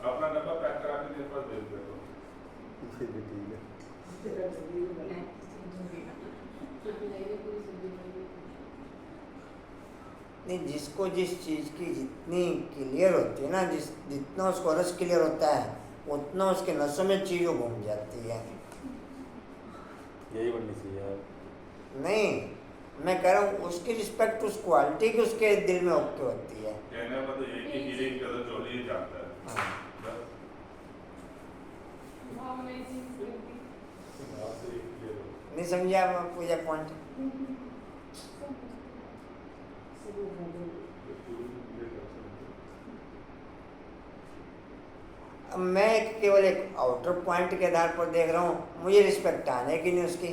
अपना डब्बा पैक करा के मेरे पास भेज दो। ठीक है। नहीं, जिसको जिस चीज़ की जितनी क्लियर होती है ना, जितना उसको रस क्लियर होता है, उतना उसके नसों में चीज़ों घूम जाती है। यही बननी चाहिए यार। नहीं, मैं कह रहा हूँ उसकी रिस्पेक्ट उस क्वालिटी की उसके दिल में ओके होती है। कहने का तो ये कि हीरे की कदर चोली ही जानता है। हाँ। बस भावनाएं चेंज कर दी। यहाँ से एक clear हो। नहीं समझा आप पूजा पॉइंट? समझ आ गई। तो पूरी clear कर सकते हैं। अब मैं केवल एक आउटर पॉइंट के आधार पर देख रहा हूँ, मुझे रिस्पेक्ट आने की नहीं उसकी।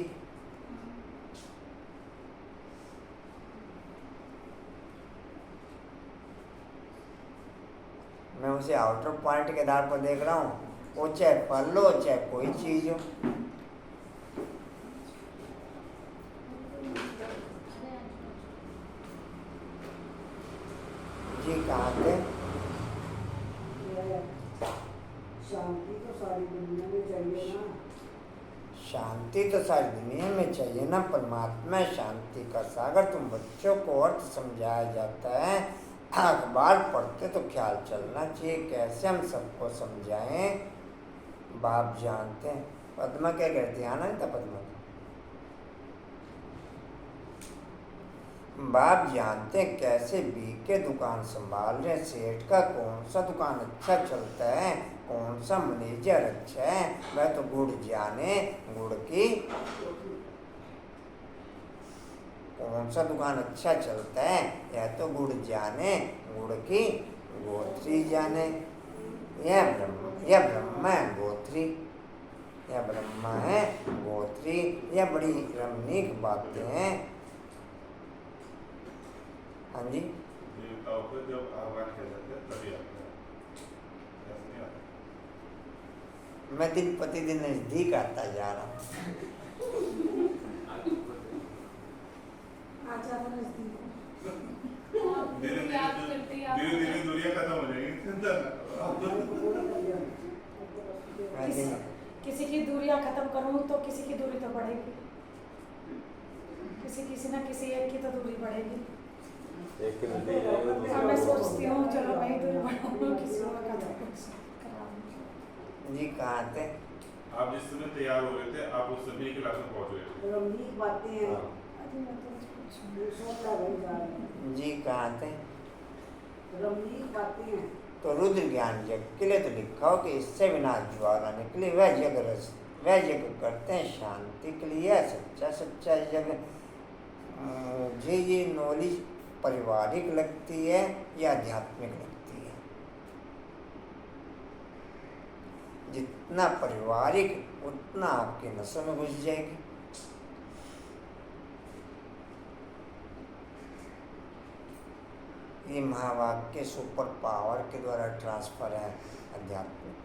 मैं उसे आउटर पॉइंट के आधार पर देख रहा हूँ, वो चाहे फल हो चाहे कोई चीज हो। जी कहाँ थे? ये शांति तो सारी दुनिया में चाहिए ना। शांति तो सारी दुनिया में चाहिए ना। परमात्मा शांति का सागर। तुम बच्चों को अर्थ समझाया जाता है, अखबार पढ़ते तो ख्याल चलना चाहिए कैसे हम सबको समझाएं। बाप जानते हैं। पद्मा क्या कहती है? आना नहीं था पद्मा? बाप जानते हैं कैसे बीके दुकान संभाल रहे। सेठ का कौन सा दुकान अच्छा चलता है, कौन सा मैनेजर अच्छा है, वह तो गुड़ जाने। गुड़ की कौन सा दुकान अच्छा चलता है, यह तो गुड़ जाने। गुड़ की गोत्री जाने। यह ब्रह्मा है गोत्री। यह ब्रह्मा है गोत्री। यह बड़ी रमणीक बातें हैं। हाँ जी। देवताओं को जब आह्वान किया जाता है तभी आता है, ऐसे नहीं आता। मैं दिन प्रतिदिन नजदीक आता जा रहा हूँ। आज ज्यादा नजदीक हो। धीरे याद करते याद धीरे धीरे दूरियां खत्म हो जाएंगी। हमारे को पूरा कर दिया। मैं दिन किसी की दूरियां खत्म करूँ तो किसी की दूरी तो बढ़ेगी। किसी ना किसी एक की तो दूरी बढ़ेगी। एक के नजदीक जाएगा तो अब दूसरा मैं होगा। सोचती हूँ चलो मैं ही दूरी बढ़ाऊँ, किसी और का तो कुछ करा दूँ। जी कहाँ थे? आप जिस समय तैयार हो रहे थे आप उस समय क्लास में पहुंच गए थे। रमणीक बातें हैं। हाँ। अभी मैं तो कुछ ये सोचा रही जा रही है। जी कहाँ थे? रमणीक बातें हैं। तो रुद्र ज्ञान जग के लिए तो लिखा हो कि इससे बिना ज्वाला निकले वह जग करते हैं शांति के लिए। सच्चा जग। मुझे ये नॉलेज पारिवारिक लगती है या आध्यात्मिक लगती है? जितना पारिवारिक उतना आपके नसों में घुस जाएगी। ये महावाक्य सुपर पावर के द्वारा ट्रांसफर है आध्यात्मिक।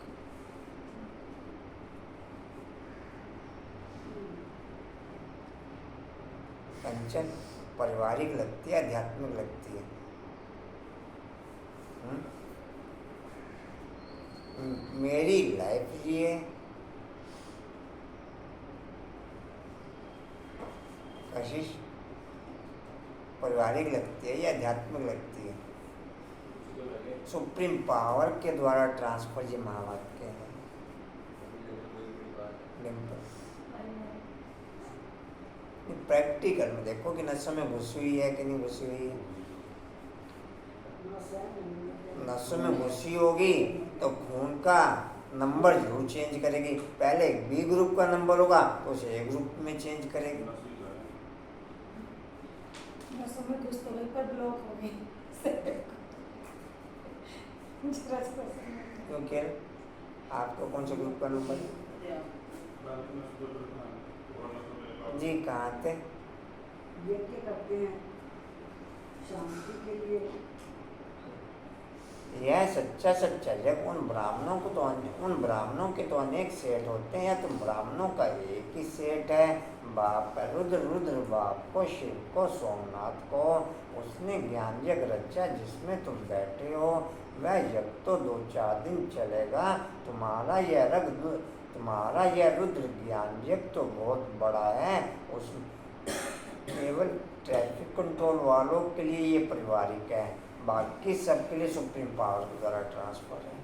कंचन पारिवारिक लगती है, आध्यात्मिक लगती है। मेरी लाइफ ये कशिश पारिवारिक लगती है या आध्यात्मिक लगती है? सुप्रीम पावर के द्वारा ट्रांसफर ये महावाक्य है। प्रैक्टिकल में देखो कि नसों में घुसी हुई है कि नहीं घुसी हुई है। नसों में घुसी होगी तो खून का नंबर जरूर चेंज करेगी। पहले बी ग्रुप का नंबर होगा तो उसे ए ग्रुप में चेंज करेगी। मैं समझ घुस तो गई पर ब्लॉक हो गई। क्योंकि आपको कौन सा ग्रुप का नंबर है? जी कहाँ थे? यज्ञ करते हैं शांति के लिए। यह सच्चा जग उन ब्राह्मणों के तो अनेक सेठ होते हैं, या तो ब्राह्मणों का एक ही सेठ है। बाप है रुद्र बाप को, शिव को, सोमनाथ को। उसने ज्ञान जग रचा जिसमें तुम बैठे हो। वह जग तो 2-4 दिन चलेगा। तुम्हारा यह रुद्र ज्ञान जग तो बहुत बड़ा है। उसमें केवल ट्रैफिक कंट्रोल वालों के लिए ये पारिवारिक है, बाकी सबके लिए सुप्रीम पावर के द्वारा ट्रांसफर है।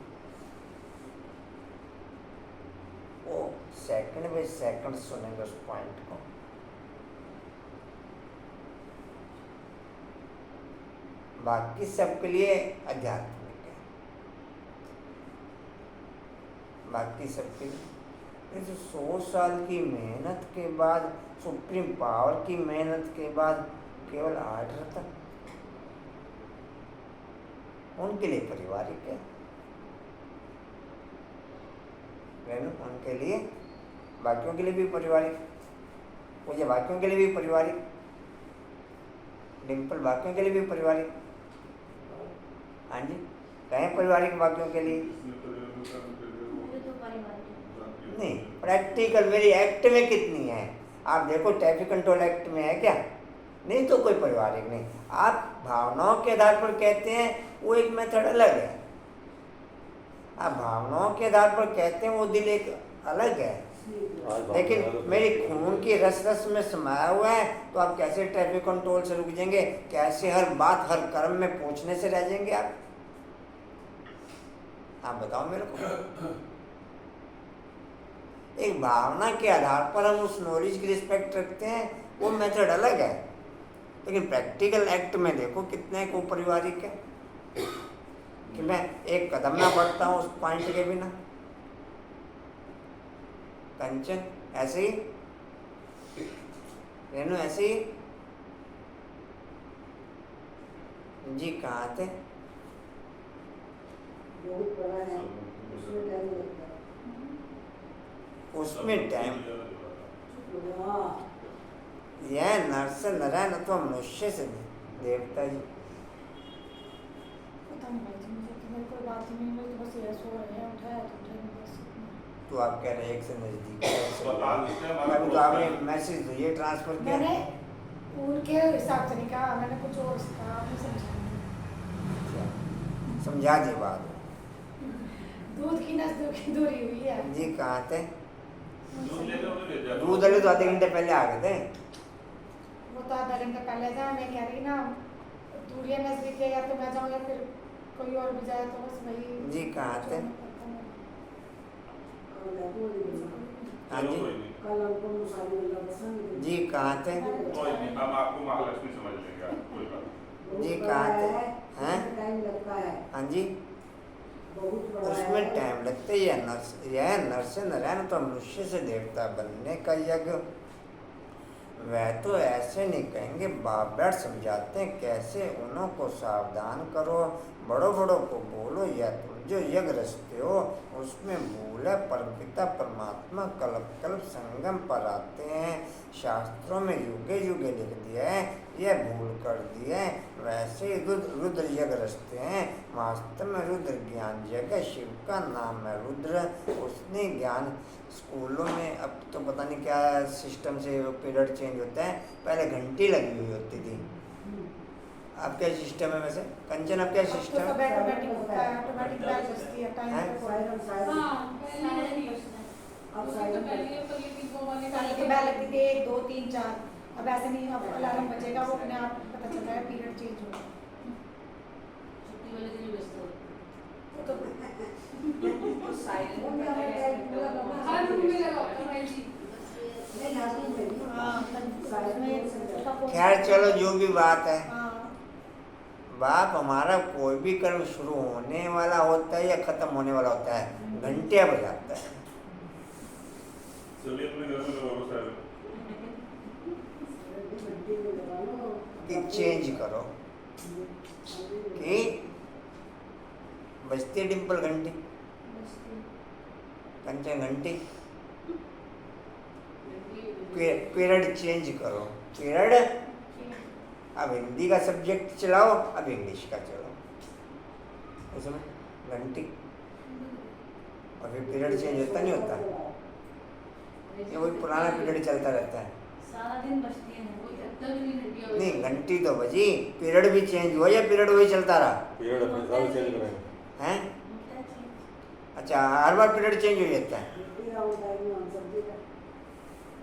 वो सेकंड बाय सेकंड सुनेंगे उस पॉइंट को। बाकी सबके लिए आध्यात्मिक है, बाकी सबके लिए। तो 100 साल की मेहनत के बाद, सुप्रीम पावर की मेहनत के बाद केवल 8 रत्न उनके लिए पारिवारिक है, उनके लिए, बाकियों के लिए भी पारिवारिक, मुझे बाकियों के लिए भी पारिवारिक, डिम्पल बाकियों के लिए भी पारिवारिक। हाँ जी, कहें पारिवारिक बाकियों के लिए मुझे तो पारिवारिक नहीं। प्रैक्टिकल मेरी एक्ट में कितनी है आप देखो, ट्रैफिक कंट्रोल एक्ट में है क्या? नहीं तो कोई पारिवारिक नहीं। आप भावनाओं के आधार पर कहते हैं वो एक मेथड अलग है, आप भावनाओं के आधार पर कहते हैं वो दिल एक अलग है, लेकिन मेरी खून की रस रस में समाया हुआ है, तो आप कैसे ट्रैफिक कंट्रोल से रुक जाएंगे? कैसे हर बात हर कर्म में पूछने से रह जाएंगे आप बताओ मेरे को। एक भावना के आधार पर हम उस नॉलेज की रिस्पेक्ट रखते हैं, वो मेथड अलग है, लेकिन प्रैक्टिकल एक्ट में देखो कितने को पारिवारिक है कि मैं एक कदम ना बढ़ता हूँ उस पॉइंट के बिना। कंचन ऐसे ही, रेनू ऐसे ही जी। कहाँ थे? बहुत बड़ा है, उसमें टाइम लगता है। उसमें टाइम, हाँ, यह नर से नारायण अथवा मनुष्य से देवता जी। पता नहीं भाई जी, मुझे तो मेरे कोई बात ही नहीं, मुझे तो बस ये सो रहे हैं, उठाया तो उठे नहीं बस। तो आप कह रहे हैं एक से नजदीक है, एक से तो दूर। आज से हमारा अभी तो आपने मैसेज तो ये ट्रांसफर किया। मैंने उनके हिसाब से नहीं कहा, मैंने कुछ और कहा, आपने समझा नहीं। समझा दी बात दूध की नजदीक की दूरी हुई है जी। कहाँ थे? दूध लेके उन्हें ले जाओ। दूध वाले तो आधे घंटे पहले आ गए थे। वो तो आधा घंटा पहले था। मैं कह रही ना दूरियां नजदीक है, या तो मैं जाऊँ या फिर कोई और भी जाए, तो बस वही जी। कहाँ थे? हाँ चलो जी। कोई नहीं, कल हमको मुसाफिर वाला पसंद है। जी। कहाँ थे? कोई नहीं, हम आपको महालक्ष्मी समझ लेंगे, आप कोई बात नहीं। बहुत जी। बड़ा कहाँ थे? है, हैं? उसमें टाइम लगता है, हाँ जी, बहुत बड़ा उसमें है। टाइम लगता है। यह नर से नारायण तो मनुष्य से देवता बनने का यज्ञ। वह तो ऐसे नहीं कहेंगे, बाप बैठ समझाते हैं कैसे उन्हों को सावधान करो, बड़ों बड़ों को बोलो, या तुम जो यज्ञ रचते हो उसमें भूल है, परमपिता परमात्मा कल्प कल्प संगम पर आते हैं। शास्त्रों में युगे युगे लिख दिया है, यह भूल कर दिया है। वैसे ही रुद्र यज्ञ रचते हैं, वास्तव में रुद्र ज्ञान यज्ञ, शिव का नाम है रुद्र। उसने ज्ञान स्कूलों में, अब तो पता नहीं क्या सिस्टम से पीरियड चेंज होता है, पहले घंटी लगी हुई होती थी। अब क्या सिस्टम है वैसे? कंचन अब क्या अब तो सिस्टम सब है? ऑटोमेटिक होता है, ऑटोमेटिक बैल बजती है टाइम हैं? पे। साइरन साइरन हाँ, पहले नहीं बजता। अब तो साइरन पहले पर ये भी वो वाले पहले के बैल लगती थी 1 2 3 4, अब ऐसे नहीं, अब अलार्म बजेगा, वो अपने आप पता चलता है पीरियड चेंज हो रहा है। छुट्टी वाले दिन ही बजता है। वो तो साइलेंट वो भी हमें टाइम पूरा करना है। हर रूम में लगा होता है भाई जी। नहीं, नाज़ुक में भी। हाँ, साइरन खैर चलो, जो भी बात है, हाँ, बाप हमारा कोई भी कर्म शुरू होने वाला होता है या खत्म होने वाला होता है, घंटे बजाता है चलिए अपने घर में लोगों से घंटी में लगा लो। कि चेंज करो, कि बजती है डिम्पल घंटी, कंचन घंटी, पीरियड चेंज करो, पीरियड। अब हिंदी का सब्जेक्ट चलाओ, अब इंग्लिश का चलो, उसमें घंटी, और फिर पीरियड चेंज होता नहीं होता, ये वही पुराना पीरियड चलता रहता है। सारा दिन बजती है, कोई तब भी नहीं घंटियाँ बजती। नहीं, घंटी तो बजी, पीरियड भी चेंज हुआ या पीरियड वही चलता रहा? पीरियड अपने हिसाब से चेंज करेंगे। हैं? अच्छा, हर बार पीरियड चेंज हो जाता है? घंटी का वो टाइम में हम समझे ना।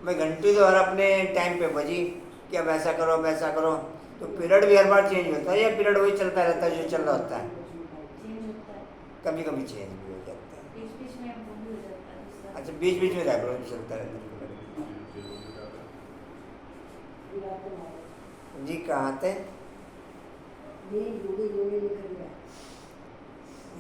भाई घंटी तो हर अपने टाइम पे बजी कि अब ऐसा करो वैसा करो, तो पीरियड भी हर बार चेंज होता है या पीरियड वही चलता रहता है जो चल रहा होता है? चेंज होता है, कभी कभी चेंज भी हो जाता है। बीच-बीच में वो भी हो जाता है। अच्छा बीच बीच में रेगुलर भी चलता रहता है। गिराते मारे जी कहाँ थे? नींद डूबी डूबी निकल गया।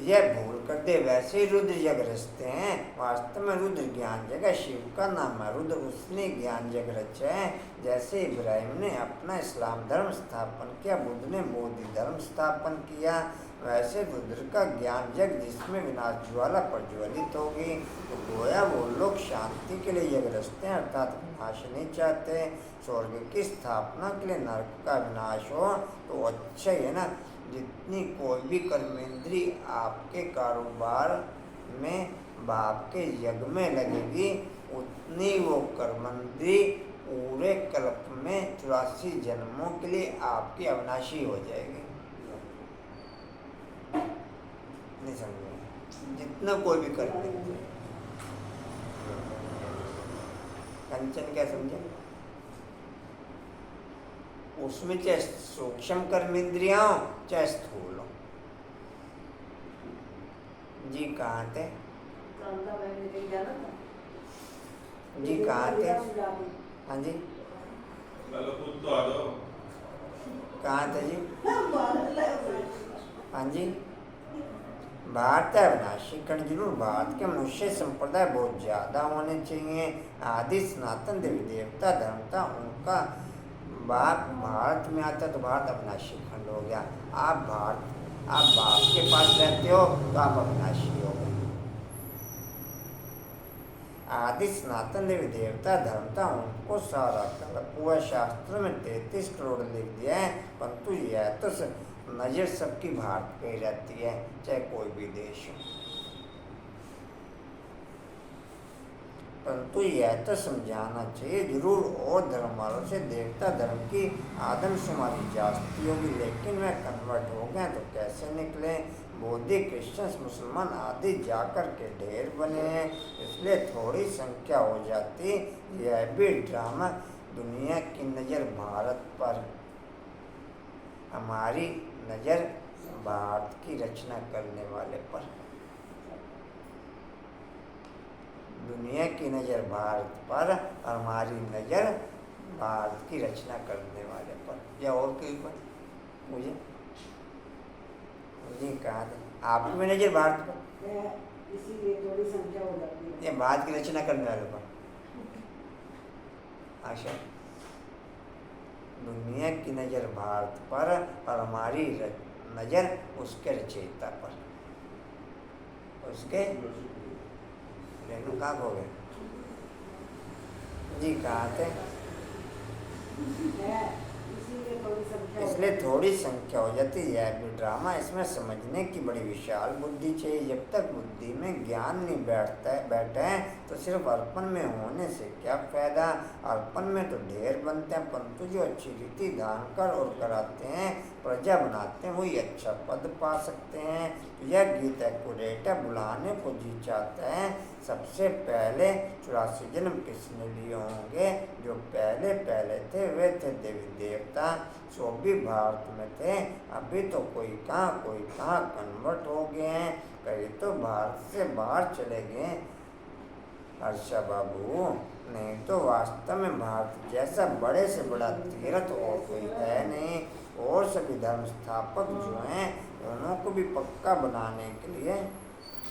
यह भूल कर दे वैसे ही रुद्र जग रचते हैं। वास्तव में रुद्र ज्ञान जगह शिव का नाम है। रुद्र उसने ज्ञान जग रचा है। जैसे इब्राहिम ने अपना इस्लाम धर्म स्थापन किया, बुद्ध ने बौद्ध धर्म स्थापन किया, वैसे रुद्र का ज्ञान जग जिसमें विनाश ज्वाला प्रज्वलित होगी। तो गोया वो लोग शांति के लिए जग रचते हैं, अर्थात विनाश नहीं चाहते। स्वर्ग की स्थापना के लिए नरक का विनाश हो तो अच्छा ही है ना। जितनी कोई भी कर्मेंद्री आपके कारोबार में बाप के यज्ञ में लगेगी, उतनी वो कर्मेंद्री पूरे कल्प में 84 जन्मों के लिए आपकी अविनाशी हो जाएगी। नहीं समझे? जितना कोई भी कर्मेंद्री, कंचन क्या समझे? उसमें चाहे सूक्ष्म कर्मेंद्रियां हो चाहे स्थूल हो। जी कहाँ थे? कांता मैंने कहीं जाना था। जी कहाँ थे? हाँ जी चलो खुद तो आ जाओ। कहाँ थे जी? हाँ जी भारत है अविनाशी कण जरूर। भारत के मनुष्य संप्रदाय बहुत ज़्यादा होने चाहिए। आदि सनातन देवी देवता धर्म था उनका। बाप भारत में आता तो भारत अविनाशी खंड हो गया। आप बाप के पास रहते हो तो आप अविनाशी हो गए। आदि सनातन देवी देवता धर्म था उनको सारा पूरा शास्त्र में 33 करोड़ लिख दिया है। परंतु यह तो नजर सबकी भारत पे ही रहती है, चाहे कोई भी देश हो। परंतु यह तो समझाना चाहिए जरूर और धर्म वालों से देवता धर्म की आदमशुमारी जाती होगी, लेकिन वह कन्वर्ट हो गए तो कैसे निकले? बौद्ध क्रिश्चियंस मुसलमान आदि जाकर के ढेर बने हैं, इसलिए थोड़ी संख्या हो जाती। यह भी ड्रामा दुनिया की नज़र भारत पर, हमारी नज़र भारत की रचना करने वाले पर। दुनिया की नज़र भारत पर और हमारी नज़र भारत की रचना करने वाले पर, या और कहीं पर। मुझे कहा था आपकी भी नज़र भारत पर, इसीलिए थोड़ी संख्या हो जाती है। या भारत की रचना करने वाले पर। आशा दुनिया की नज़र भारत पर और हमारी नज़र उसके रचयिता पर, उसके रेणु कहाँ हो गए जी? कहाँ थे? इसलिए थोड़ी संख्या हो जाती है। यह भी ड्रामा, इसमें समझने की बड़ी विशाल बुद्धि चाहिए। जब तक बुद्धि में ज्ञान नहीं बैठा है तो सिर्फ अर्पण में होने से क्या फायदा? अर्पण में तो ढेर बनते हैं, परंतु जो अच्छी रीति दान कर और कराते हैं, प्रजा बनाते हैं, वही अच्छा पद पा सकते हैं। तो यह गीत एक्यूरेट है, बुलाने को जी चाहता है। सबसे पहले 84 जन्म किसने लिए होंगे? जो पहले थे वे थे देवी देवता, सो भी भारत में थे। अभी तो कोई कहाँ कन्वर्ट हो गए हैं, कई तो भारत से बाहर चले गए। हर्षा बाबू, नहीं तो वास्तव में भारत जैसा बड़े से बड़ा तीर्थ और कोई है नहीं। और सभी धर्म स्थापक जो हैं उन्हों को भी पक्का बनाने के लिए,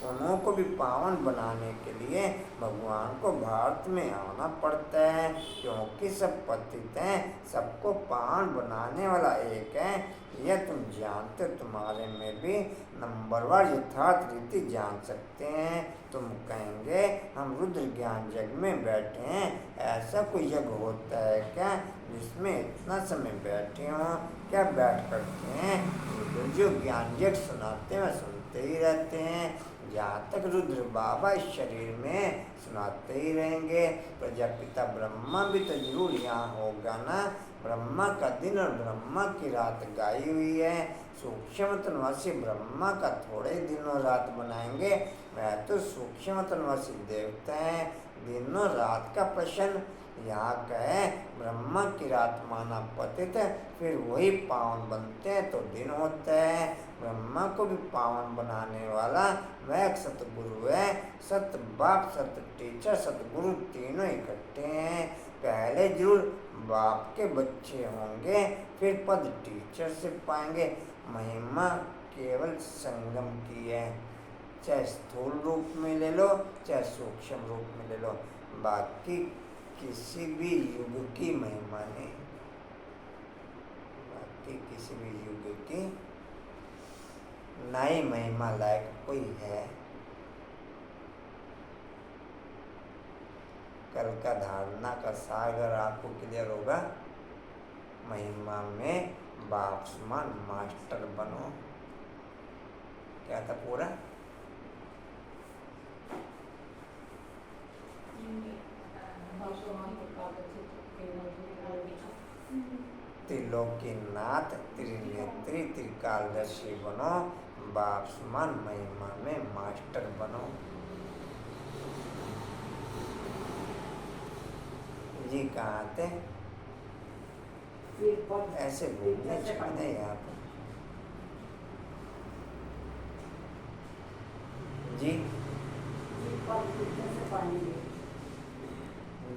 उन्हों को भी पावन बनाने के लिए भगवान को भारत में आना पड़ता है, क्योंकि सब पतित हैं। सबको पावन बनाने वाला एक है, यह तुम जानते। तुम्हारे में भी नंबरवार यथार्थ रीति जान सकते हैं। तुम कहेंगे हम रुद्र ज्ञान यज्ञ में बैठे हैं, ऐसा कोई यज्ञ होता है क्या जिसमें इतना समय बैठे हों? क्या बैठ करते हैं? रुद्र जो ज्ञान यज्ञ सुनाते हैं सुनते ही रहते हैं। जहाँ तक रुद्र बाबा इस शरीर में सुनाते ही रहेंगे। प्रजापिता ब्रह्मा भी तो जरूर यहाँ होगा ना। ब्रह्मा का दिन और ब्रह्मा की रात गाई हुई है। सूक्ष्म तन्वासी ब्रह्मा का थोड़े दिन और रात बनाएंगे, वह तो सूक्ष्म तन्वासी देवता है। दिन और रात का प्रश्न यहाँ कहे ब्रह्मा की रात माना पतित, फिर वही पावन बनते हैं तो दिन होता है। ब्रह्मा को भी पावन बनाने वाला वह एक सतगुरु है। सत बाप, सत टीचर, सतगुरु तीनों इकट्ठे हैं। पहले जरूर बाप के बच्चे होंगे, फिर पद टीचर से पाएंगे। महिमा केवल संगम की है, चाहे स्थूल रूप में ले लो चाहे सूक्ष्म रूप में ले लो, बाकी किसी भी युग की महिमा नहीं, बाकी किसी भी युग की नई महिमा लायक कोई है। कल का धारणा का सागर आपको क्लियर होगा। महिमा में बाप समान मास्टर बनो। क्या था पूरा? त्रिलोकीनाथ, त्रिनेत्री, त्रिकालदर्शी बनो। बाप समान महिमा में मास्टर बनो। जी कहाँ थे? ऐसे घूमने चलने यहाँ पर। जी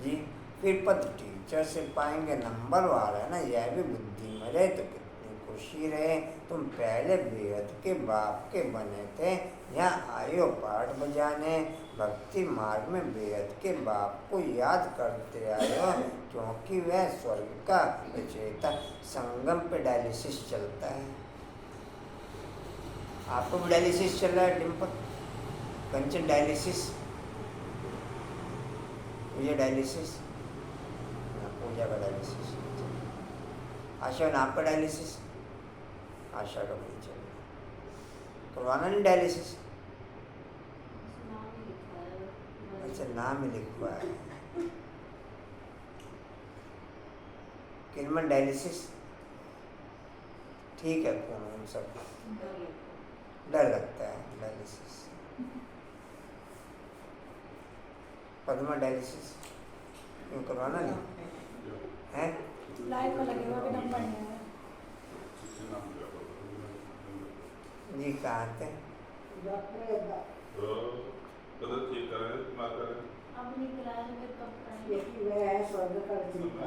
जी फिर पद टीचर से पाएंगे, नंबर वाला है ना, यह भी बुद्धि में रहे तो कितनी खुशी रहे। तुम पहले बेहद के बाप के बने थे, यहाँ आयो पाठ बजाने। भक्ति मार्ग में बेहद के बाप को याद करते आयो, क्योंकि वह स्वर्ग का विजेता। संगम पे डायलिसिस चलता है। आपको भी डायलिसिस चल रहा है डिम्पल? कंचन डायलिसिस, ये डायलिसिस, पूजा का डायलिसिस, आशा नाम का डायलिसिस, आशा का भी चल रहा है। करवाना नहीं डायलिसिस? अच्छा नाम ही लिखवा है। किरमन डायलिसिस ठीक है। कौन उन सब डर लगता है डायलिसिस। पद्मा डायलिसिस क्यों करवाना नहीं है? लाइव में लगेगा कि नंबर नहीं है। जी कहाँ थे? तो ठीक करें, मार करें। अब नहीं कराया तो फिर कब कराएंगे? यही वह है स्वर्ग का चिंता।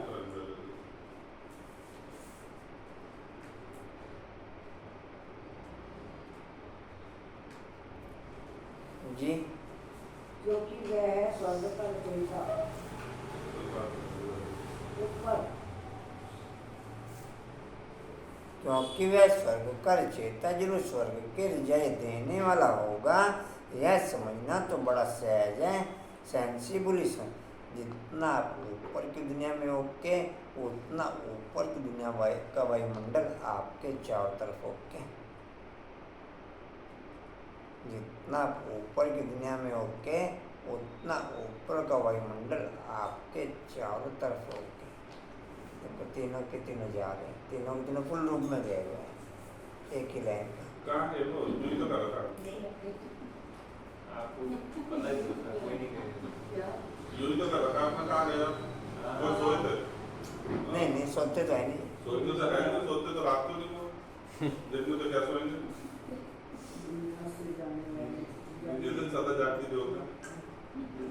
जी क्योंकि वह है स्वर्ग का चिंता। ऊपर क्योंकि वह स्वर्ग का रचयिता जरूर स्वर्ग के रिजय देने वाला होगा, यह समझना तो बड़ा सहज है। सेंसिबलिज्म, जितना आप ऊपर की दुनिया में ओके, उतना ऊपर की दुनिया का वायुमंडल आपके चारों तरफ ओके। जितना आप ऊपर की दुनिया में ओके, उतना ऊपर का वायुमंडल आपके चारों तरफ ओके। तो तीनों के तीनों जा रहे हैं, तीनों के तीनों फुल रूप में गए हुए हैं एक ही लाइन का। कहाँ है वो? मुझे तो कर रहा था। आपको पता ही होता है, कोई नहीं करेगा। यूँ तो कर रहा था, आपने कहाँ गया? वो सोए थे? नहीं सोते तो है नहीं। सोते तो है नहीं, सोते तो रात को नहीं वो। दिन में तो क्या सोएंगे? जिस दिन सदा जागती जो होता है।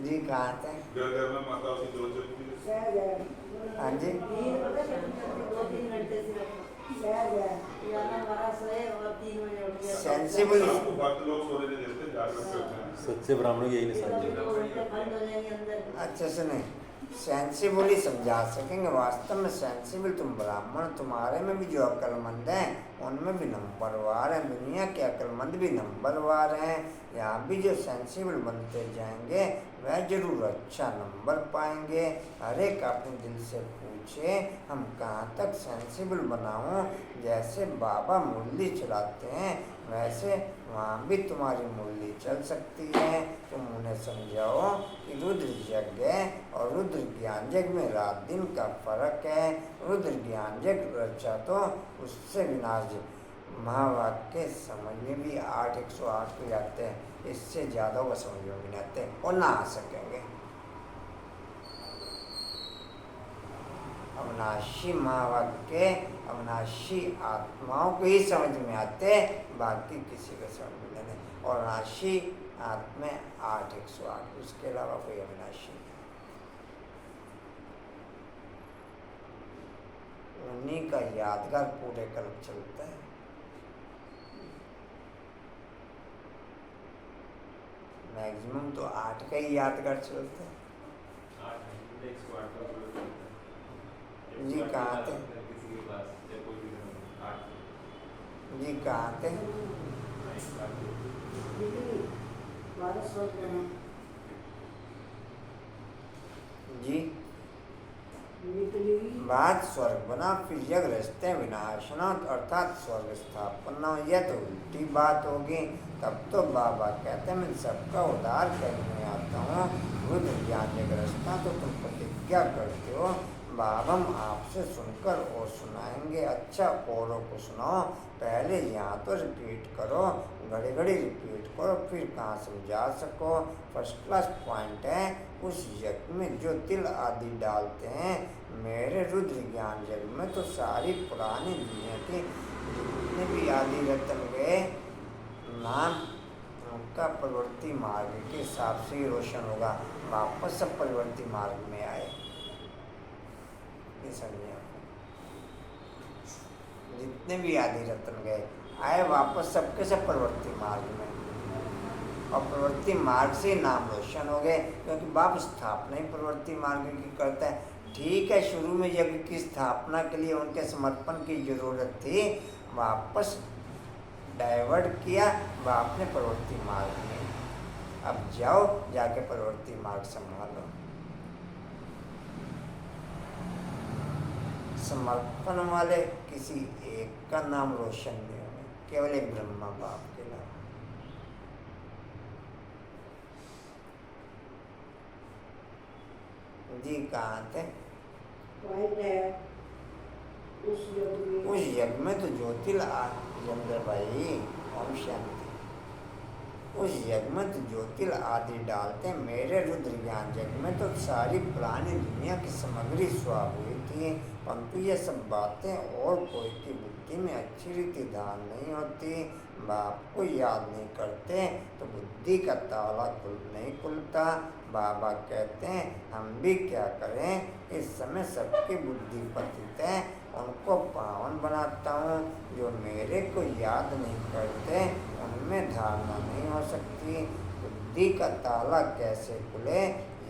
जी कहाँ थे? घर घर में माता की दो चलती है। सहज है। हाँ जी 2-3 घंटे से सहज है। याना 12 सोए और 3 बजे उठ गया। सेंसिबल। आपको भक्त लोग सोने नहीं देते, जागरण करते हैं। सच्चे ब्राह्मणों की यही निशानी है। 2 घंटे बंद हो जाएंगे अंदर। अच्छा सुने, सेंसिबल ही समझा सकेंगे। वास्तव में सेंसिबल तुम ब्राह्मण, तुम्हारे में भी जो अक्लमंद हैं उनमें भी नंबरवार हैं। दुनिया के अक्लमंद भी नंबरवार हैं। यहाँ भी जो सेंसिबल बनते जाएंगे वह जरूर अच्छा नंबर पाएंगे। हर एक अपने दिल से पूछे हम कहाँ तक सेंसिबल बनाऊँ। जैसे बाबा मुरली चलाते हैं वैसे वहाँ भी तुम्हारी मुरली चल सकती है। तुम उन्हें समझाओ कि रुद्र यज्ञ और रुद्र ज्ञान यज्ञ में रात दिन का फर्क है। रुद्र ज्ञान यज्ञ रचा तो उससे विनाश। महावाक्य समझ में भी 8-108 को जाते हैं, इससे ज़्यादा वो समझ में भी नहीं आते और ना आ सकेंगे। अविनाशी महावाक्य अविनाशी आत्माओं को ही समझ में आते, बाकी किसी को समझ में नहीं। और अविनाशी आत्मा 8:108, उसके अलावा कोई अविनाशी नहीं। उन्हीं का यादगार पूरे कल्प चलता है। मैक्सिमम तो 8 का ही यादगार चलता है। 8 है, 108 का प्रयोग करता है। जी, कहाँ थे? किसी के पास या कोई भी धर्म 8 जी कहाँ थे? दीदी, 12 स्वर्ग बना। जी निकली बात स्वर्ग बना, फिर यज्ञ रचते विनाशनात् अर्थात स्वर्ग स्थापना। यह तो उल्टी बात होगी। तब तो बाबा कहते हैं मैं सबका उद्धार करने आता हूँ। रुद्र ज्ञान यज्ञ रचता तो तुम प्रतिज्ञा करते हो। बाबा हम आपसे सुनकर और सुनाएंगे। अच्छा औरों को सुनाओ, पहले यहाँ तो रिपीट करो, घड़ी घड़ी रिपीट करो, फिर कहाँ समझा सको। फर्स्ट क्लास पॉइंट है। उस यज्ञ में जो तिल आदि डालते हैं, मेरे रुद्र ज्ञान यज्ञ में तो सारी पुरानी दुनिया की जितने भी आदि रत्न गए नाम, उनका प्रवृत्ति मार्ग के हिसाब से ही रोशन होगा। वापस सब प्रवृत्ति मार्ग में आए, ये समझिए। जितने भी आदि रत्न गए आए वापस सबके सब प्रवृत्ति मार्ग में, और प्रवृत्ति मार्ग से नाम रोशन हो गए, क्योंकि बाप स्थापना ही प्रवृत्ति मार्ग की करता है। ठीक है, शुरू में यज्ञ की स्थापना के लिए उनके समर्पण की जरूरत थी, वापस डाइवर्ट किया बाप ने प्रवृत्ति मार्ग में। अब जाओ जाके प्रवृत्ति मार्ग संभालो। समर्पण वाले किसी एक का नाम रोशन नहीं होगा, केवल एक ब्रह्मा बाप के नाम। जी कहाँ थे? पॉइंट है उस यज्ञ में तो ज्योतिल चंद्र भाई, ओम शांति। उस यज्ञ में तो ज्योतिल आदि डालते, मेरे रुद्र ज्ञान यज्ञ में तो सारी पुरानी दुनिया की सामग्री स्वाभ हुई थी। परंतु ये सब बातें और कोई की बुद्धि में अच्छी रीति ध्यान नहीं होती, बाप को याद नहीं करते तो बुद्धि का ताला नहीं खुलता। बाबा कहते हैं हम भी क्या करें, इस समय सबकी बुद्धि पतित है, उनको पावन बनाता हूँ। जो मेरे को याद नहीं करते उनमें धारणा नहीं हो सकती। बुद्धि का ताला कैसे खुले?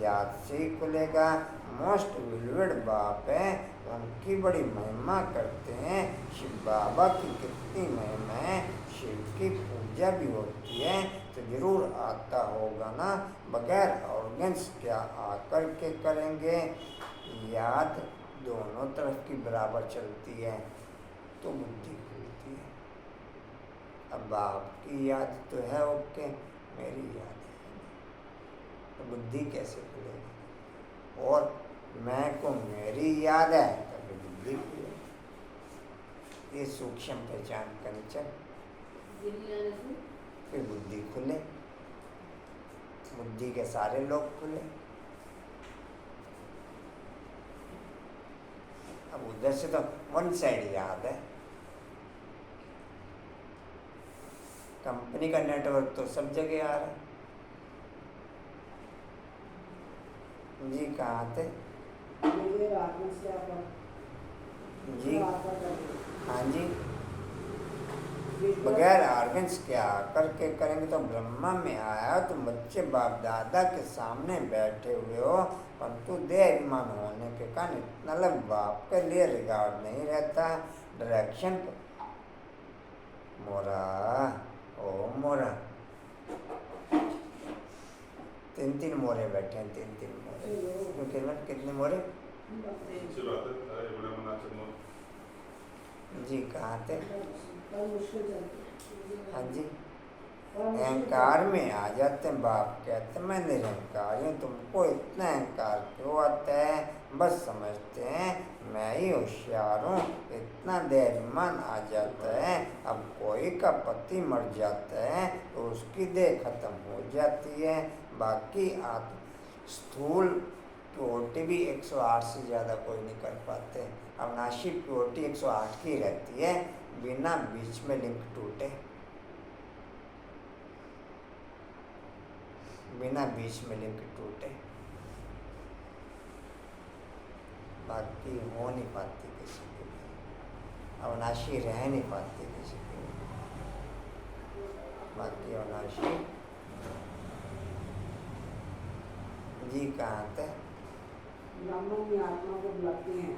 याद से ही खुलेगा। मोस्ट विलवेड बाप है, उनकी बड़ी महिमा करते हैं। शिव बाबा की कितनी महिमा है, शिव की पूजा भी होती है, तो जरूर आता होगा ना। बगैर ऑर्गन्स क्या आकर के करेंगे? याद दोनों तरफ की बराबर चलती है तो बुद्धि खुलती है। अब बाप की याद तो है ओके, मेरी याद है तो बुद्धि कैसे खुलेगी? और मैं को मेरी याद है तभी बुद्धि खुलेगी। ये सूक्ष्म पहचान करनी चाहिए, फिर बुद्धि खुले, बुद्धि के सारे लोग खुले। अब उधर से तो वन साइड याद है, कंपनी का नेटवर्क तो सब जगह आ रहा है। जी कहाँ थे? जी हाँ जी, बगैर ऑर्गन्स क्या करके करेंगे? तो ब्रह्मा में आया तो बच्चे बाप दादा के सामने बैठे हुए हो, परंतु देहाभिमान होने के कारण इतना लग बाप के लिए रिगार्ड नहीं रहता। डायरेक्शन मोरा ओ मोरा, 3 मोरे बैठे हैं, 3 मोरे। कितने मोरे? जी कहाँ थे? हाँ जी, अहंकार में आ जाते हैं। बाप कहते मैं निरंकार हूँ, तुमको इतना अहंकार क्यों आता है? बस समझते हैं मैं ही होशियार हूँ, इतना देहाभिमान आ जाता है। अब कोई का पति मर जाता है तो उसकी देह खत्म हो जाती है, बाकी स्थूल प्योरिटी भी 108 से ज़्यादा कोई नहीं कर पाते। अविनाशी प्योरिटी 108 की रहती है, बिना बीच में लिंक टूटे, बिना बीच में लिंक टूटे। बाकी हो नहीं पाती किसी की भी, अविनाशी रह नहीं पाती किसी की भी। बाकी अविनाशी जी कहाँ थे? ब्राह्मण की आत्मा को बुलाती हैं।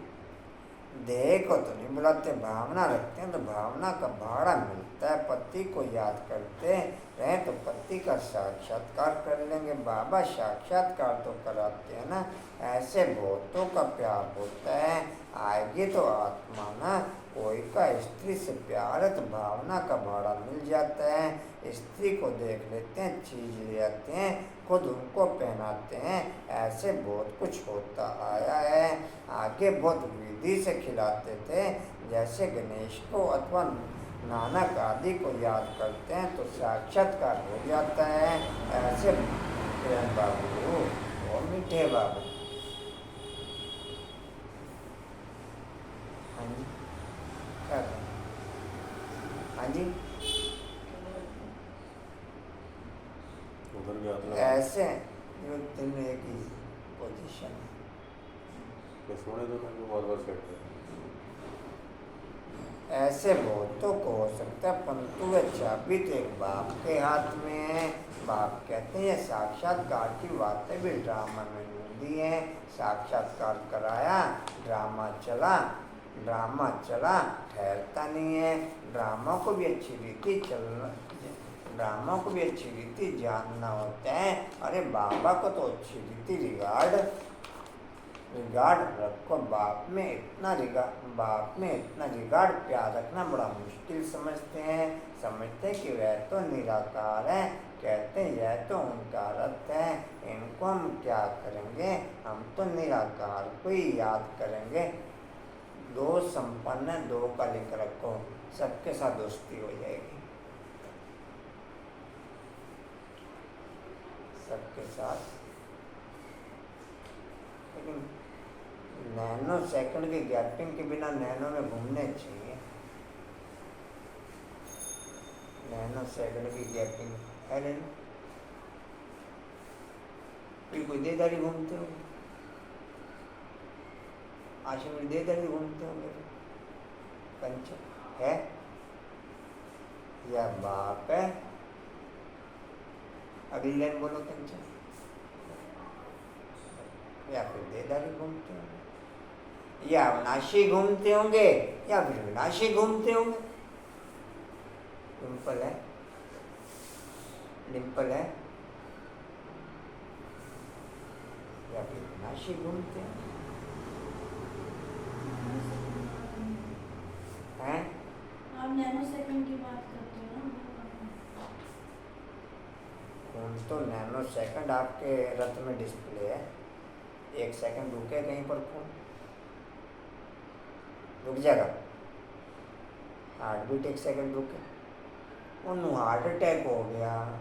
देह को तो नहीं बुलाते, भावना रखते हैं तो भावना का भाड़ा मिलता है। पति को याद करते रहे तो पति का साक्षात्कार कर लेंगे। बाबा साक्षात्कार तो कराते हैं ना, ऐसे बहुतों का प्यार होता है। आएगी तो आत्मा ना, कोई का स्त्री से प्यार है तो भावना का भाड़ा मिल जाता है। स्त्री को देख लेते हैं, चीज ले आते हैं, खुद उनको पहनाते हैं। ऐसे बहुत कुछ होता आया है। आगे बहुत विधि से खिलाते थे, जैसे गणेश को अथवा नानक आदि को याद करते हैं तो साक्षात्कार हो जाता है। ऐसे प्रेम बाबू वो मीठे बाबू। हाँ जी क्या करें? हाँ जी उधर भी आत्मा ऐसे जो दिन एक ही पोजीशन है। तो सोने दो ना, बार बार सेट ऐसे बहुतों को हो सकता है, परंतु वह चाबी तो एक बाप के हाथ में है। बाप कहते हैं साक्षात्कार की बातें भी ड्रामा में ढूंढी है। साक्षात्कार कराया, ड्रामा चला ठहरता नहीं है। ड्रामा को भी अच्छी रीति जानना होता है। अरे बाबा को तो अच्छी रीति रिगार्ड रखो। बाप में इतना रिगार्ड प्यार रखना बड़ा मुश्किल समझते हैं कि वह तो निराकार है। कहते हैं यह तो उनका रथ है, इनको हम क्या करेंगे, हम तो निराकार को ही याद करेंगे। दो संपन्न है, दो का लिख रखो, सबके साथ दोस्ती हो जाएगी, सबके साथ। लेकिन नैनो सेकंड की गैपिंग के बिना नैनो में घूमने चाहिए। नैनो सेकंड की गैपिंग है नहीं, कोई देदारी घूमते हो, आश्रम में देदारी घूमते होंगे, कंच है या बाप है? अगली लाइन बोलो कंच, या फिर देदारी घूमते होंगे, या अविनाशी घूमते होंगे, या फिर विनाशी घूमते होंगे। डिम्पल है, डिम्पल है, या फिर विनाशी घूमते हैं। आप नैनो सेकंड की बात करते हो ना? तो नैनो सेकंड आपके रथ में डिस्प्ले है। 1 सेकंड रुके कहीं पर, खून रुक जाएगा, हार्ट बीट 1 सेकंड रुके, उन्हें हार्ट अटैक हो गया।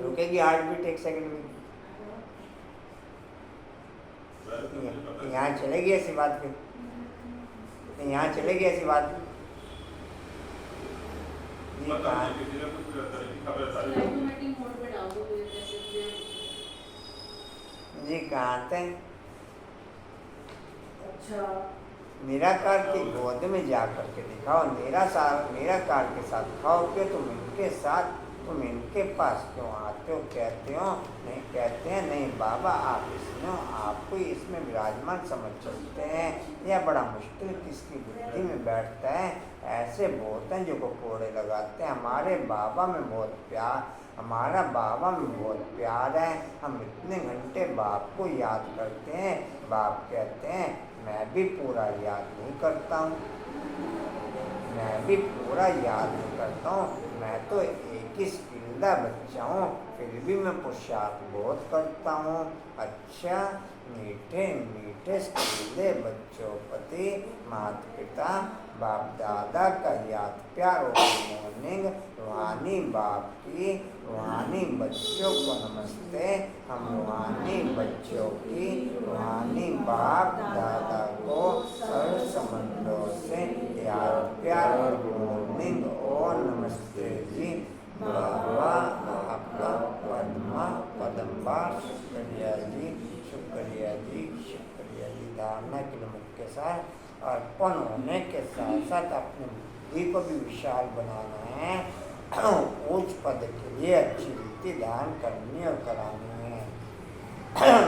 रुकेगी हार्ट बीट 1 सेकंड में, यहाँ चलेगी ऐसी बात फिर, यहाँ चलेगी ऐसी बात। जी कहाँ ऑटोमेटिक मोड पे डाल दो, जैसे जी कहाँ थे? अच्छा निराकार की गोद में जा करके दिखाओ। निराकार के साथ खाओ के तुम इनके पास क्यों आते हो? कहते हो नहीं, कहते हैं नहीं बाबा आप इसमें, आपको इसमें विराजमान समझ चलते हैं। यह बड़ा मुश्किल किसकी बुद्धि में बैठता है। ऐसे बहुत हैं जो कोड़े लगाते हैं। हमारा बाबा में बहुत प्यार है। हम इतने घंटे बाप को याद करते हैं। बाप कहते हैं मैं भी पूरा याद नहीं करता हूँ, मैं तो एक ही स्किल्दा बच्चा हूँ, फिर भी मैं पुरुषार्थ बहुत करता हूँ। अच्छा मीठे मीठे स्कूले बच्चों प्रति माता पिता बाप दादा का याद प्यार और मॉर्निंग रूहानी बाप की रूहानी बच्चों को नमस्ते। हम रूहानी बच्चों की रूहानी बाप दादा को सर्व संबंधों से याद प्यार और मॉर्निंग और नमस्ते जी। बाबा आपका पद्मा पदम्बा शुक्रिया जी, शुक्रिया जी, शुक्रिया जी। धारणा के लिए मुख्य साथ अर्पण होने के साथ साथ अपनी बुद्धि को भी विशाल बनाना है। उच्च पद के लिए अच्छी रीति धारण करनी और करानी है,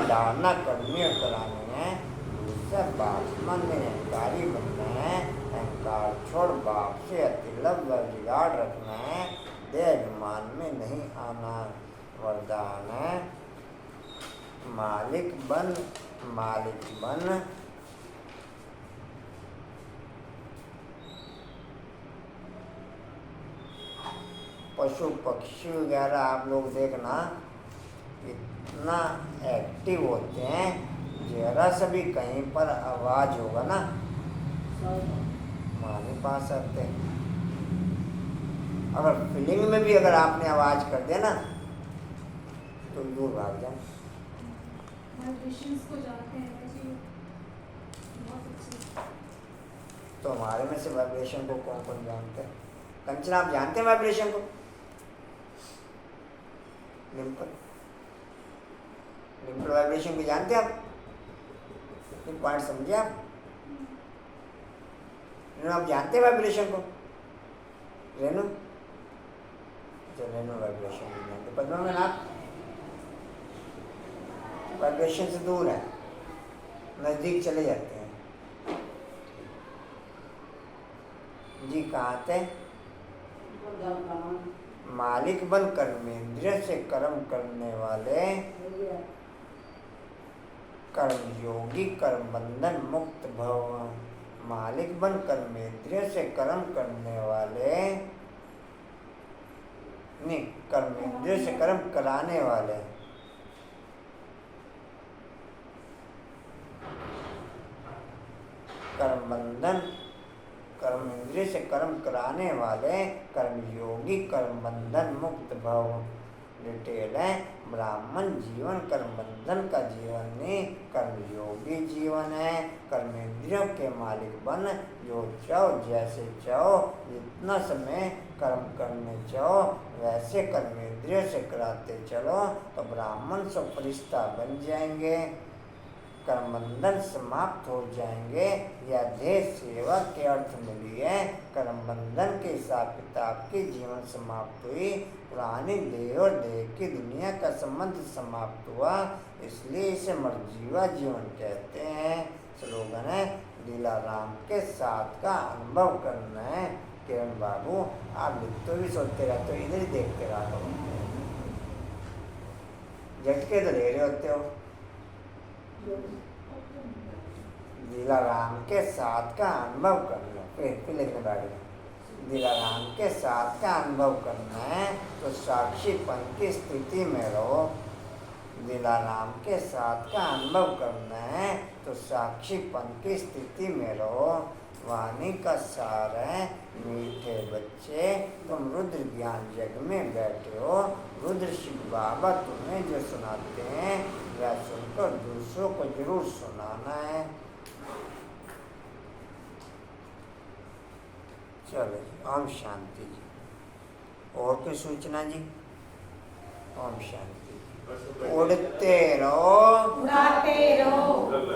धारणा करनी और करानी है। दूसरा बाप मन में अहंकारी बनना है, अहंकार छोड़ बाप से अतिलब व बिगाड़ रखना है, देह अभिमान में नहीं आना। वरदान है मालिक बन पशु पक्षी वगैरह आप लोग देखना इतना एक्टिव होते हैं, जरा सा भी कहीं पर आवाज होगा ना वहाँ नहीं पा सकते। अगर फीलिंग में भी अगर आपने आवाज कर दिया ना तो दूर भाग जाए। वाइब्रेशंस को जानते हैं जी, बहुत अच्छे। तो हमारे में से वाइब्रेशन को कौन कौन जानते हैं? कंचना आप जानते हैं वाइब्रेशन को? डिम्पल वाइब्रेशन को जानते हैं आप? पॉइंट समझे आप? रेनू आप जानते हैं वाइब्रेशन को? रेनू अच्छा रेनू वाइब्रेशन नहीं जानते। पद्मा में आप वाइब्रेशन से दूर है, नजदीक चले जाते हैं जी। कहाँ थे? मालिक बन कर्मेंद्रिय से कर्म करने वाले कर्मयोगी कर्म बंधन मुक्त भव। मालिक बन कर्मेंद्रिय से कर्म करने वाले नहीं, कर्मेंद्रिय से कर्म कराने वाले कर्म बंधन, कर्मेंद्रिय से कर्म कराने वाले कर्मयोगी कर्म बंधन मुक्त भव। डिटेल है ब्राह्मण जीवन कर्म बंधन का जीवन नहीं, कर्मयोगी जीवन है। कर्मेंद्रियों के मालिक बन, जो चाहो जैसे चाहो जितना समय कर्म करने चाहो वैसे कर्मेंद्रियों से कराते चलो तो ब्राह्मण स्वपरिष्ठा बन जाएंगे, कर्मबंधन समाप्त हो जाएंगे। यह देह सेवा के अर्थ मिली है। कर्मबंधन के हिसाब किताब की जीवन समाप्त हुई, पुरानी देह और देह की दुनिया का संबंध समाप्त हुआ, इसलिए इसे मरजीवा जीवन कहते हैं। स्लोगन है लीला राम के साथ का अनुभव करना है। किरण बाबू आप लिखते भी सोचते रहते हो, इधर ही देखते रहा करो, झटके तो ले रहे होते हो। लीला राम के साथ का अनुभव करना, फिर लिखने बैठे लीला राम के साथ का अनुभव करना है तो साक्षीपन की स्थिति में रहो। लीला राम के साथ का अनुभव करना है तो साक्षीपन की स्थिति में रहो। वाणी का सार है मीठे बच्चे, तुम रुद्र ज्ञान जग में बैठे हो। रुद्र शिव बाबा तुम्हें जो सुनाते हैं वह सुनकर दूसरों को जरूर सुनाना है। चलो जी, ओम शांति जी। और कोई सूचना जी? ओम शांति। उड़ते रहो, उड़ाते रहो,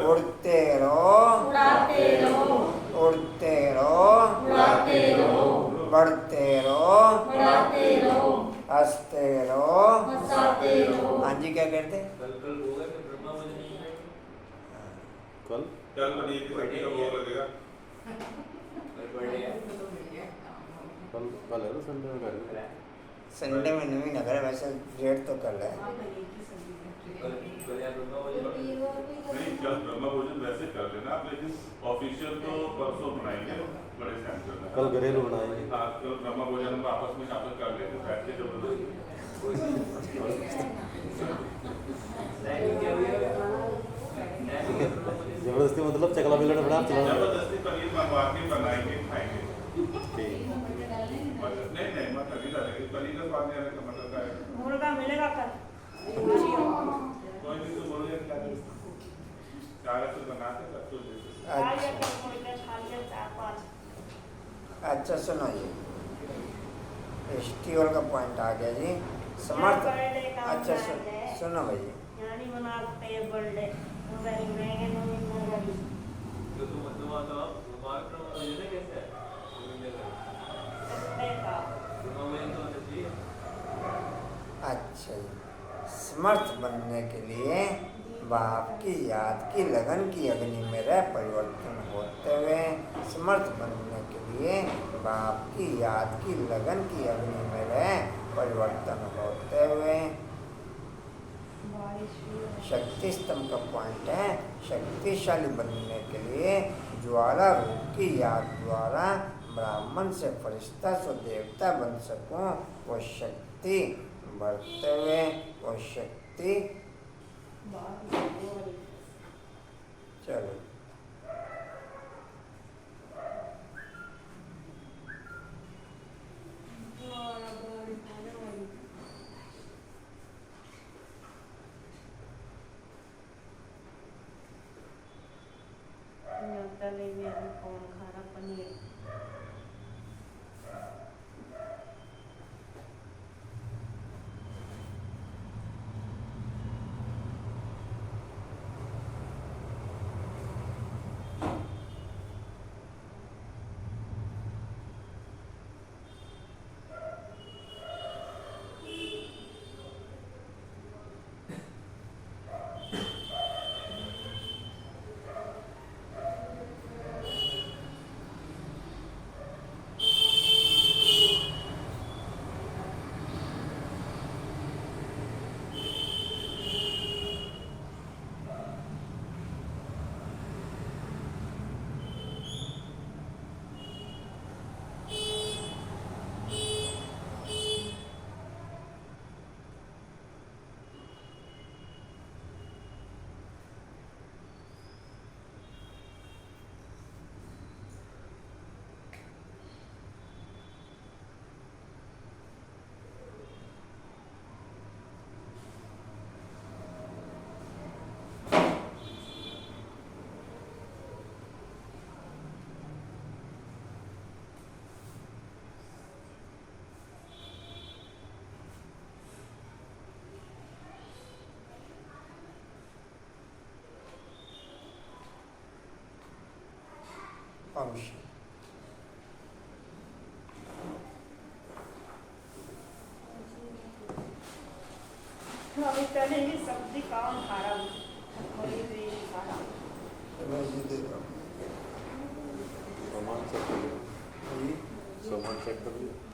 उड़ते रहो, उड़ाते रहो, उड़ते रहो, उड़ाते रहो, बढ़ते रहो, बढ़ाते रहो, हंसते रहो, हंसाते रहो। हाँ जी क्या कहते? कल होगा कि ब्रह्मा मुझे नहीं है कल कल पनीर की सब्जी का भोग लगेगा। कल बर्थडे है कल है तो संडे में कर संडे में नहीं नगर है, वैसे डेट तो कल है। कल या ब्रह्मा मुझे नहीं कल ब्रह्मा भोजन वैसे कर लेना आप, लेकिन ऑफिशियल तो परसों बनाएंगे बड़े सेंटर में। कल घरेलू बनाएंगे। हाँ कल ब्रह्मा भोजन हम आपस में शामिल कर लेते बैठ के जो बनाएंगे। क्या हुआ पनीर का स्वाद नहीं आ रहा है, मटर का है। मुर्गा मिलेगा कल कोई भी तो बोलो यार क्या करें? चावल तो बनाते सब कुछ देते। खा लिया अच्छा कल मुर्गा, खा लिया 4-5। अच्छा सुनो ये एसटीओल का पॉइंट आ गया जी। समर्थ बर्थडे का अच्छा मनाएंगे। सुनो भाई यानी मनाते हैं बर्थडे रहेंगे नवी तो तुम आता मार्क ये कैसे है का मैं तो चाहिए अच्छा जी। समर्थ बनने के लिए बाप की याद की लगन की अग्नि में रह परिवर्तन होते हुए, समर्थ बनने के लिए बाप की याद की लगन की अग्नि में रह परिवर्तन होते हुए, शक्ति स्तंभ का पॉइंट है, शक्तिशाली बनने के लिए ज्वाला रूप की याद द्वारा ब्राह्मण से फरिश्ता से देवता बन सकूं, वो शक्ति बढ़ते हुए वो शक्ति चलो तले में अभी कौन खाना पनीर अंश अभी चलेंगे सब्जी कौन खा रहा हूँ कोई भी खा रहा हूँ मैं ये दे रहा हूँ सामान चेक कर लिया जी। सामान चेक कर लिया